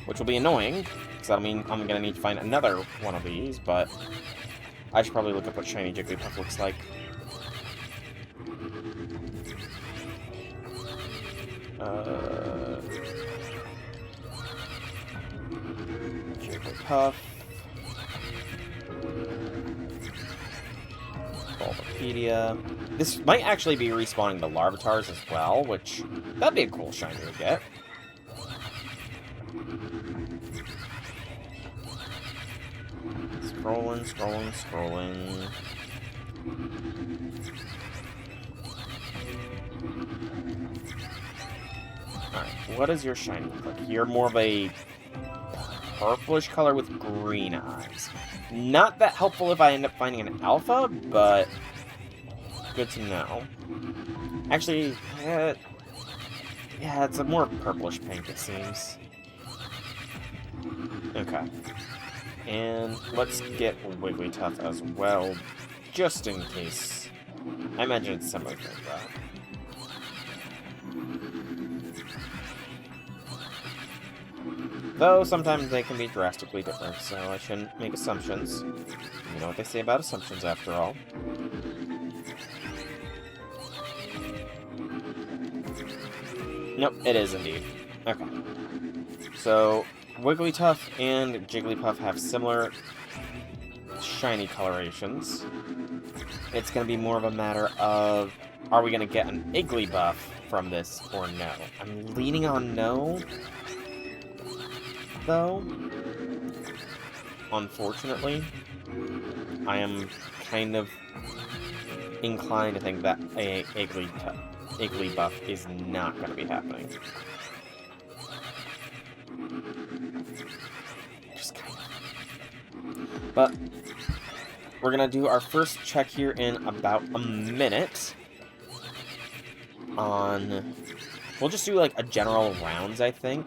Which will be annoying, because that'll mean I'm going to need to find another one of these, but I should probably look up what shiny Jigglypuff looks like. Jigglypuff. Bulbapedia. This might actually be respawning the Larvatars as well, which, that'd be a cool shiny to get. Scrolling, scrolling, scrolling. Alright, what does your shiny look like? You're more of a purplish color with green eyes. Not that helpful if I end up finding an alpha, but good to know. Actually, yeah, it's a more purplish pink, it seems. Okay. And let's get Wigglytuff as well, just in case. I imagine it's similar to that. Though sometimes they can be drastically different, so I shouldn't make assumptions. You know what they say about assumptions, after all. Nope, it is indeed. Okay. So, Wigglytuff and Jigglypuff have similar shiny colorations. It's going to be more of a matter of, are we going to get an Igglybuff from this or no? I'm leaning on no, though. Unfortunately, I am kind of inclined to think that a Igglybuff is not going to be happening. Just kind of. But we're going to do our first check here in about a minute on... We'll just do like a general rounds, I think.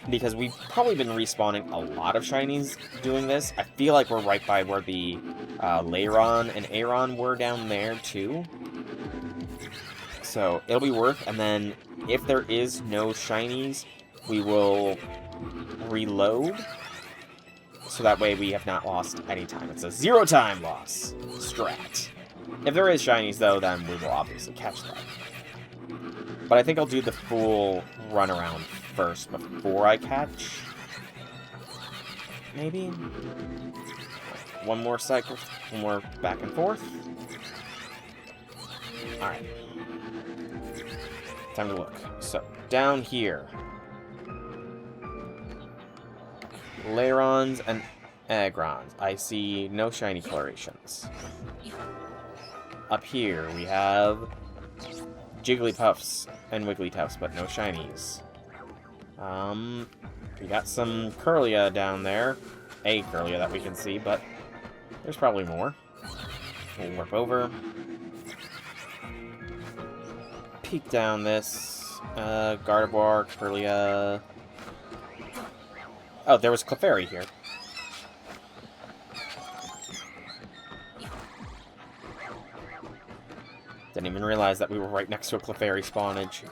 Because we've probably been respawning a lot of shinies doing this. I feel like we're right by where the Lairon and Aron were down there, too. So, it'll be worth, and then if there is no shinies, we will reload. So that way we have not lost any time. It's a zero-time loss strat. If there is shinies, though, then we will obviously catch them. But I think I'll do the full runaround first before I catch. Maybe? One more cycle, one more back and forth. Alright. Time to look. So, down here. Lairons and Agrons. I see no shiny colorations. Up here, we have Jigglypuffs and Wigglytuffs, but no shinies. We got some Curlia down there. A Curlia that we can see, but there's probably more. We'll warp over. Peek down this. Gardevoir, Curlia. Oh, there was Clefairy here. Didn't even realize that we were right next to a Clefairy spawnage.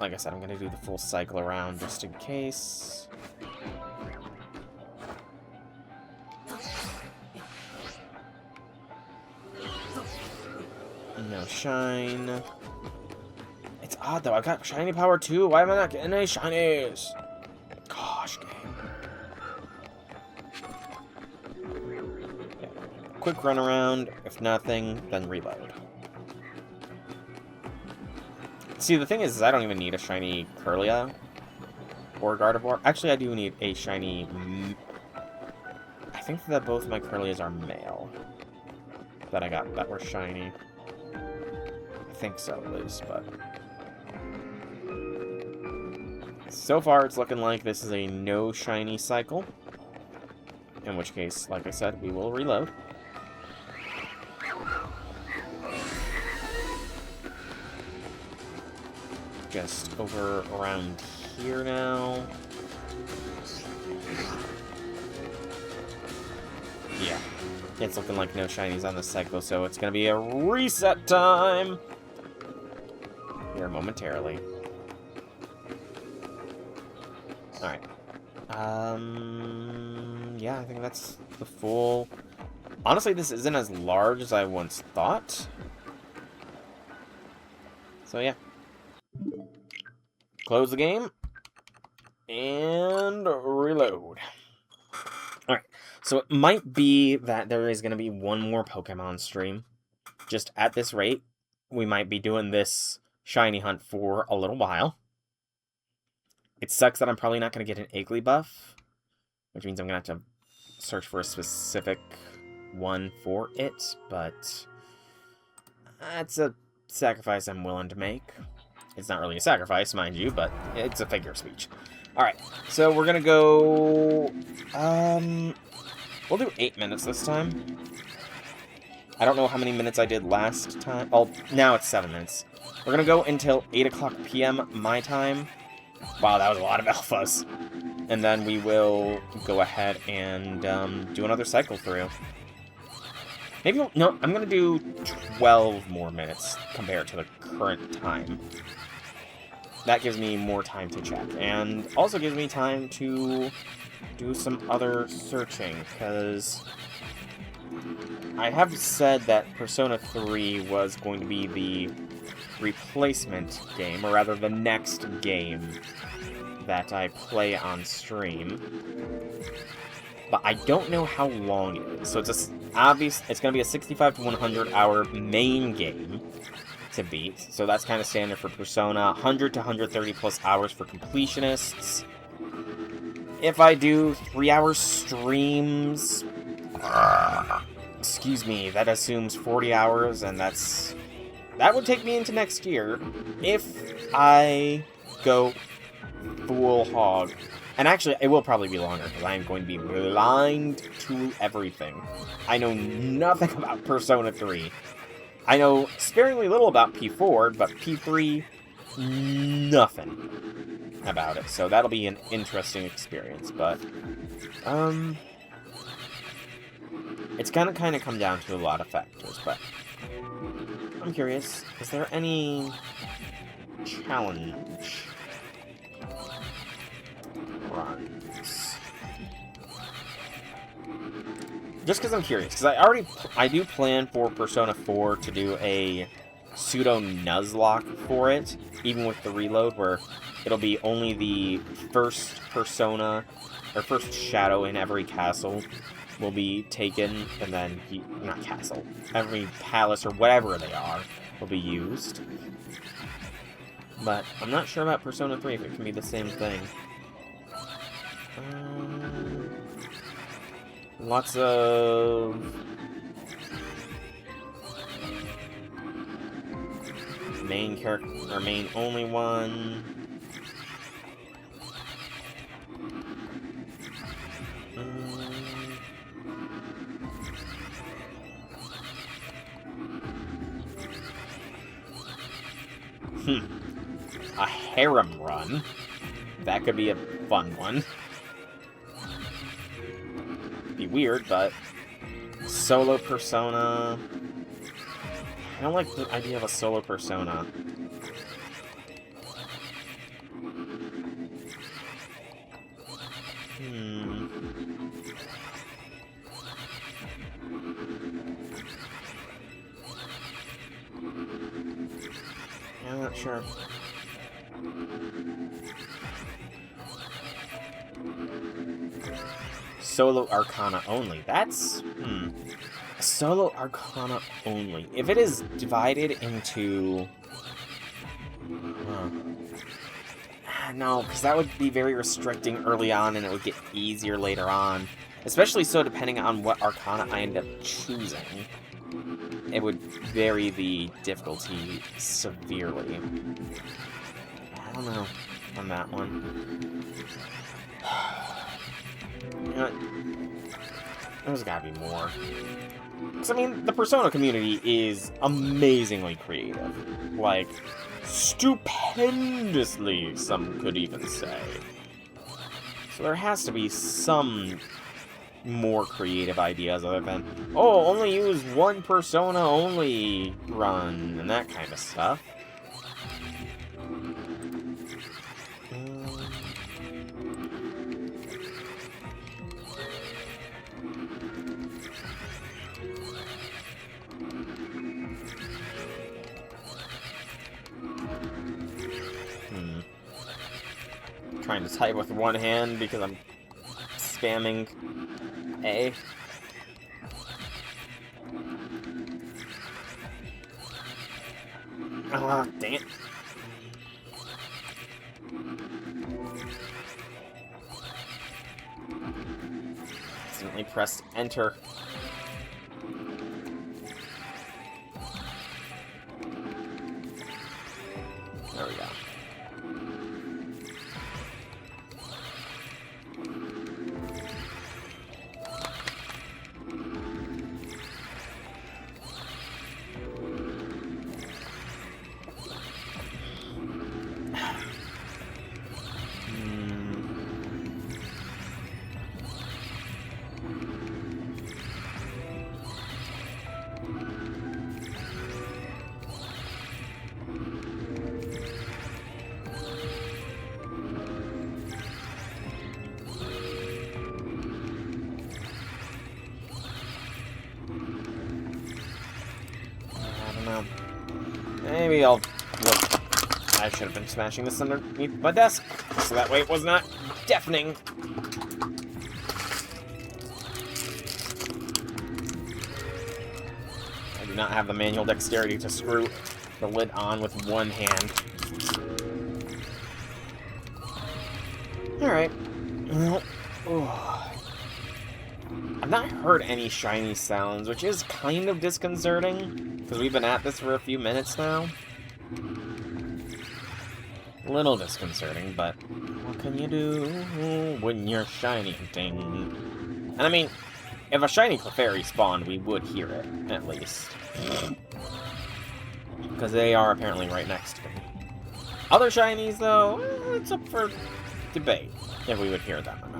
Like I said, I'm going to do the full cycle around just in case. No shine. It's odd, though. I've got shiny power, too. Why am I not getting any shinies? Gosh, game. Yeah. Quick run around. If nothing, then reload. See, the thing is I don't even need a shiny Curlia or Gardevoir. Actually, I do need a shiny... I think that both my Curlias are male. That I got that were shiny. I think so, at least, but... So far, it's looking like this is a no shiny cycle. In which case, like I said, we will reload. Just over around here now. Yeah, it's looking like no shinies on this cycle, so it's gonna be a reset time here momentarily. Alright. Yeah, I think that's the full... Honestly, this isn't as large as I once thought. So, yeah. Close the game. And reload. Alright. So, it might be that there is going to be one more Pokemon stream. Just at this rate, we might be doing this shiny hunt for a little while. It sucks that I'm probably not going to get an Iggly buff, which means I'm going to have to search for a specific one for it, but that's a sacrifice I'm willing to make. It's not really a sacrifice, mind you, but it's a figure of speech. Alright, so we're going to go... we'll do 8 minutes this time. I don't know how many minutes I did last time. Oh, now it's 7 minutes. We're going to go until 8 o'clock p.m. my time. Wow, that was a lot of alphas. And then we will go ahead and do another cycle through. Maybe, no, I'm going to do 12 more minutes compared to the current time. That gives me more time to check. And also gives me time to do some other searching, because I have said that Persona 3 was going to be the replacement game, or rather the next game that I play on stream. But I don't know how long it is. So it's it's going to be a 65 to 100 hour main game to beat. So that's kind of standard for Persona. 100 to 130 plus hours for completionists. If I do 3-hour streams, excuse me, that assumes 40 hours, and that would take me into next year if I go full hog. And actually, it will probably be longer, because I am going to be blind to everything. I know nothing about Persona 3. I know sparingly little about P4, but P3, nothing about it. So that'll be an interesting experience, but it's gonna kind of come down to a lot of factors, but I'm curious, is there any challenge runs? Just because I'm curious, because I do plan for Persona 4 to do a pseudo Nuzlocke for it, even with the reload, where it'll be only the first Persona, or first Shadow in every castle will be taken, and then, not castle, every palace or whatever they are will be used. But I'm not sure about Persona 3 if it can be the same thing. Lots of main character, or main only one. A harem run. That could be a fun one. be weird, but solo persona. I don't like the idea of a solo persona. Yeah, I'm not sure. Solo Arcana only. That's... Solo Arcana only. If it is divided into... no, because that would be very restricting early on, and it would get easier later on. Especially so depending on what Arcana I end up choosing. It would vary the difficulty severely. I don't know on that one. You know what? There's gotta be more. Because, I mean, the Persona community is amazingly creative. Like, stupendously, some could even say. So there has to be some more creative ideas other than, oh, only use one Persona only run, and that kind of stuff. Trying to type with one hand because I'm spamming A. Ah, dang it. Accidentally pressed enter. There we go. Maybe I'll look. I should have been smashing this underneath my desk, so that way it was not deafening. I do not have the manual dexterity to screw the lid on with one hand. Alright. Well, I've not heard any shiny sounds, which is kind of disconcerting. Because we've been at this for a few minutes now. A little disconcerting, but what can you do when you're shiny hunting? And I mean, if a shiny Clefairy spawned, we would hear it, at least. Because they are apparently right next to me. Other shinies, though, it's up for debate if we would hear them or not.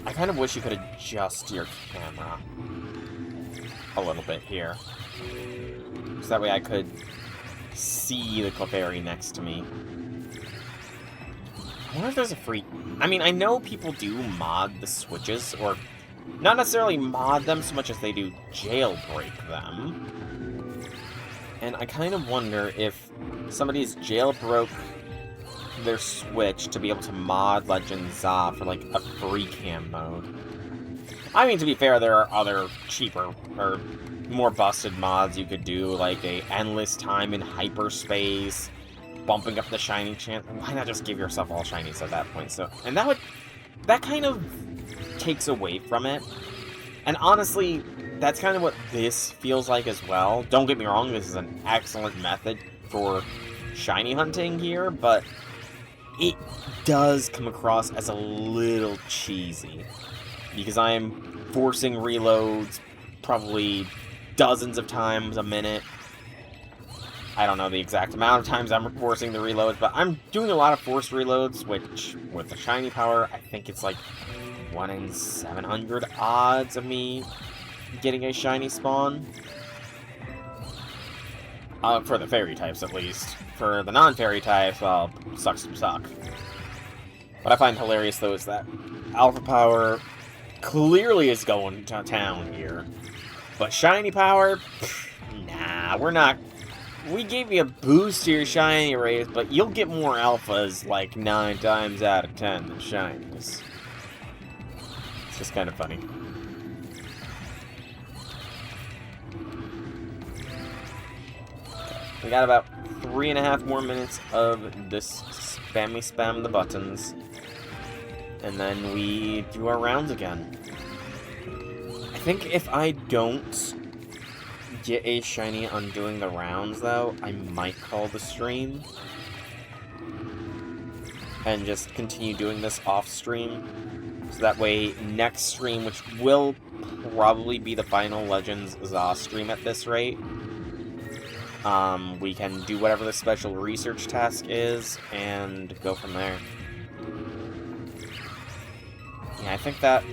I kind of wish you could adjust your camera a little bit here. So that way I could see the Clefairy next to me. I wonder if there's a free... I mean, I know people do mod the switches, or not necessarily mod them so much as they do jailbreak them. And I kind of wonder if somebody's jailbroke their Switch to be able to mod Legend Za for, like, a free cam mode. I mean, to be fair, there are other cheaper, or more busted mods you could do, like a endless time in hyperspace, bumping up the shiny chance. Why not just give yourself all shinies at that point? So, and that kind of takes away from it. And honestly, that's kind of what this feels like as well. Don't get me wrong, this is an excellent method for shiny hunting here, but it does come across as a little cheesy, because I am forcing reloads probably dozens of times a minute, I don't know the exact amount of times I'm forcing the reloads, but I'm doing a lot of forced reloads, which, with the shiny power, I think it's like 1 in 700 odds of me getting a shiny spawn. For the fairy types, at least. For the non-fairy types, well, sucks to suck. What I find hilarious, though, is that Alpha Power clearly is going to town here. But shiny power? Nah, we're not. We gave you a boost to your shiny raise, but you'll get more alphas like 9 times out of 10 than shinies. It's just kind of funny. We got about 3.5 more minutes of this spam the buttons. And then we do our rounds again. I think if I don't get a shiny on doing the rounds, though, I might call the stream. And just continue doing this off-stream. So that way, next stream, which will probably be the final Legends ZA stream at this rate, we can do whatever the special research task is, and go from there. Yeah, I think that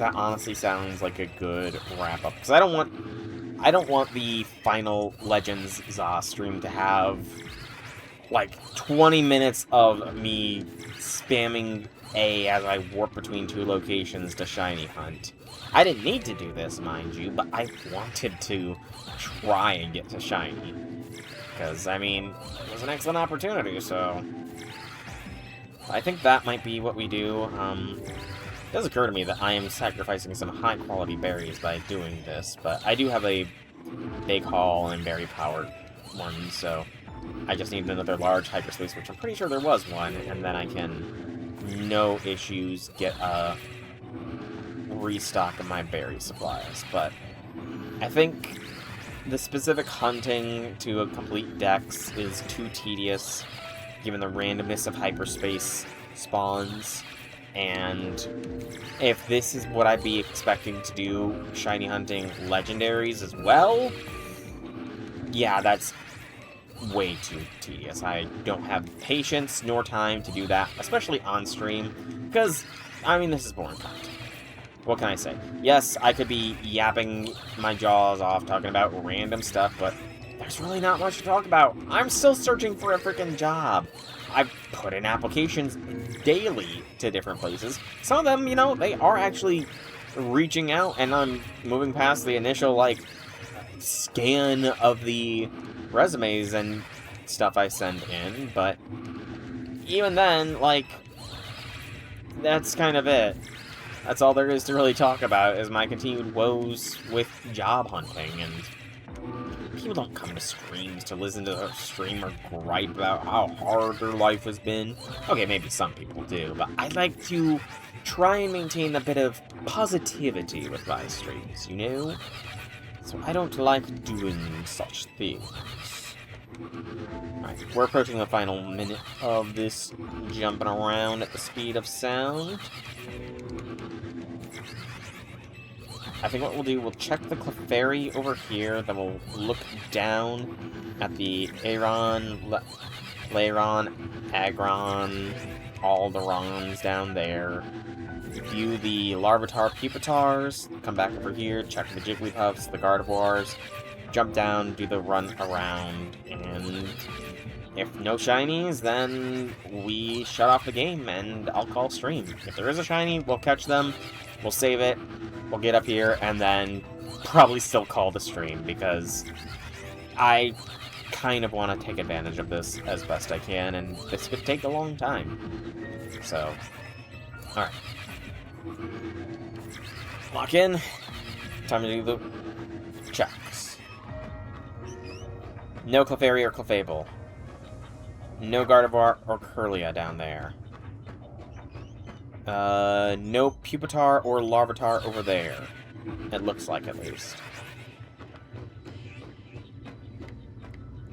honestly sounds like a good wrap-up, because I don't want the final Legends ZA stream to have, like, 20 minutes of me spamming A as I warp between 2 locations to shiny hunt. I didn't need to do this, mind you, but I wanted to try and get to shiny. Because, I mean, it was an excellent opportunity, so I think that might be what we do. It does occur to me that I am sacrificing some high-quality berries by doing this, but I do have a big haul and berry-powered one, so I just need another large hyperspace, which I'm pretty sure there was one, and then I can, no issues, get a restock of my berry supplies. But I think the specific hunting to complete decks is too tedious, given the randomness of hyperspace spawns. And if this is what I'd be expecting to do, shiny hunting legendaries as well, yeah, that's way too tedious. I don't have patience nor time to do that, especially on stream, because, I mean, this is boring content. What can I say? Yes, I could be yapping my jaws off talking about random stuff, but there's really not much to talk about. I'm still searching for a freaking job. I've put in applications daily to different places. Some of them, you know, they are actually reaching out, and I'm moving past the initial, like, scan of the resumes and stuff I send in, but even then, like, that's kind of it. That's all there is to really talk about, is my continued woes with job hunting, and people don't come to streams to listen to a streamer gripe about how hard their life has been. Okay, maybe some people do, but I like to try and maintain a bit of positivity with my streams, you know? So I don't like doing such things. Alright, we're approaching the final minute of this jumping around at the speed of sound. I think what we'll do, we'll check the Clefairy over here, then we'll look down at the Aeron, Lairon, Aggron, all the Rons down there. View the Larvitar, Pupitars, come back over here, check the Jigglypuffs, the Gardevoirs, jump down, do the run around, and if no shinies, then we shut off the game, and I'll call stream. If there is a shiny, we'll catch them, we'll save it, we'll get up here, and then probably still call the stream, because I kind of want to take advantage of this as best I can, and this could take a long time. So, alright. Lock in. Time to do the checks. No Clefairy or Clefable. No Gardevoir or Curlia down there. No Pupitar or Larvitar over there. It looks like, at least.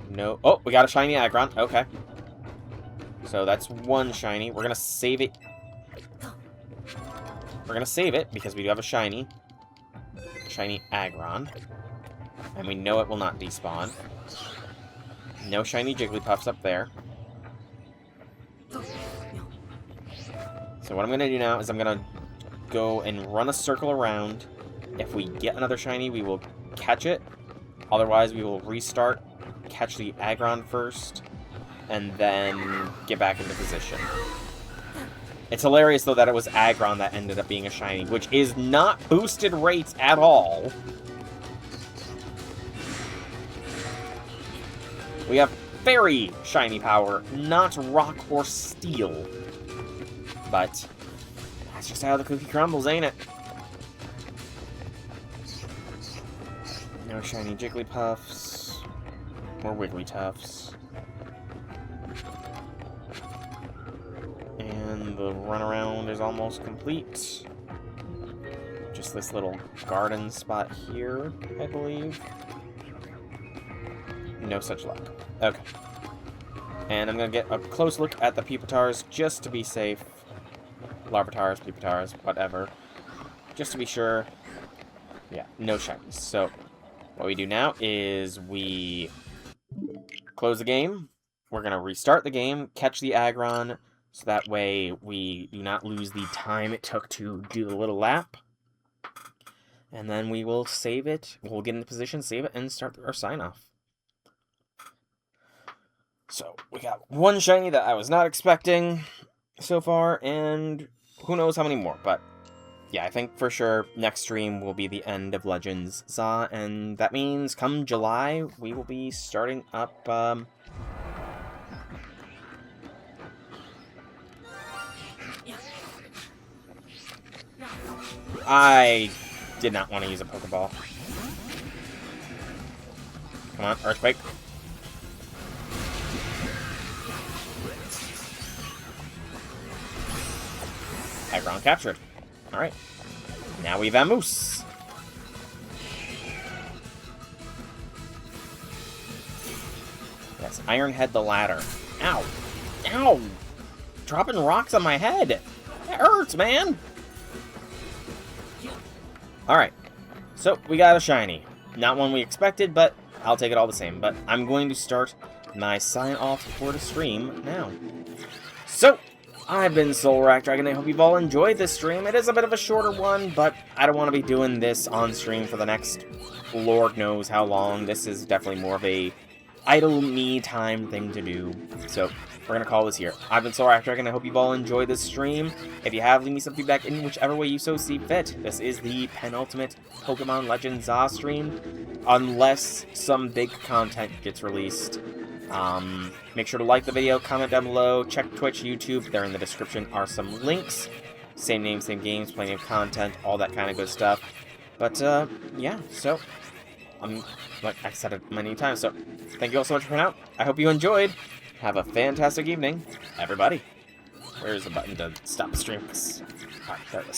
No. Oh, we got a shiny Aggron. Okay. So that's one shiny. We're gonna save it. We're gonna save it because we do have a shiny. Shiny Aggron. And we know it will not despawn. No shiny Jigglypuffs up there. So what I'm going to do now is I'm going to go and run a circle around. If we get another shiny, we will catch it. Otherwise, we will restart, catch the Aggron first, and then get back into position. It's hilarious, though, that it was Aggron that ended up being a shiny, which is not boosted rates at all. We have Fairy shiny power, not Rock or Steel. But that's just how the cookie crumbles, ain't it? No shiny Jigglypuffs. More Wigglytuffs. And the runaround is almost complete. Just this little garden spot here, I believe. No such luck. Okay. And I'm going to get a close look at the Pupitar's just to be safe. Larvitars, Pupitars, whatever. Just to be sure. Yeah, no shinies. So, what we do now is we close the game. We're going to restart the game, catch the Aggron, so that way we do not lose the time it took to do the little lap. And then we will save it. We'll get into position, save it, and start our sign-off. So, we got one shiny that I was not expecting so far, and who knows how many more, but yeah, I think for sure next stream will be the end of Legends ZA, and that means come July, we will be starting up, I did not want to use a Pokeball. Come on, Earthquake. Aggron captured. Alright. Now we vamoose. Yes, Iron Head the ladder. Ow! Ow! Dropping rocks on my head! That hurts, man! Alright. So, we got a shiny. Not one we expected, but I'll take it all the same. But I'm going to start my sign-off for the stream now. So, I've been Soulrack Dragon. I hope you've all enjoyed this stream. It is a bit of a shorter one, but I don't want to be doing this on stream for the next Lord knows how long. This is definitely more of a idle me time thing to do. So, we're going to call this here. I've been Soulrack Dragon. I hope you've all enjoyed this stream. If you have, leave me some feedback in whichever way you so see fit. This is the penultimate Pokemon Legends ZA stream, unless some big content gets released. Make sure to like the video, comment down below, check Twitch, YouTube, there in the description are some links. Same name, same games, plenty of content, all that kind of good stuff. But, yeah, so, like I said it many times, so, thank you all so much for coming out. I hope you enjoyed. Have a fantastic evening, everybody. Where's the button to stop the stream? Alright, there it is.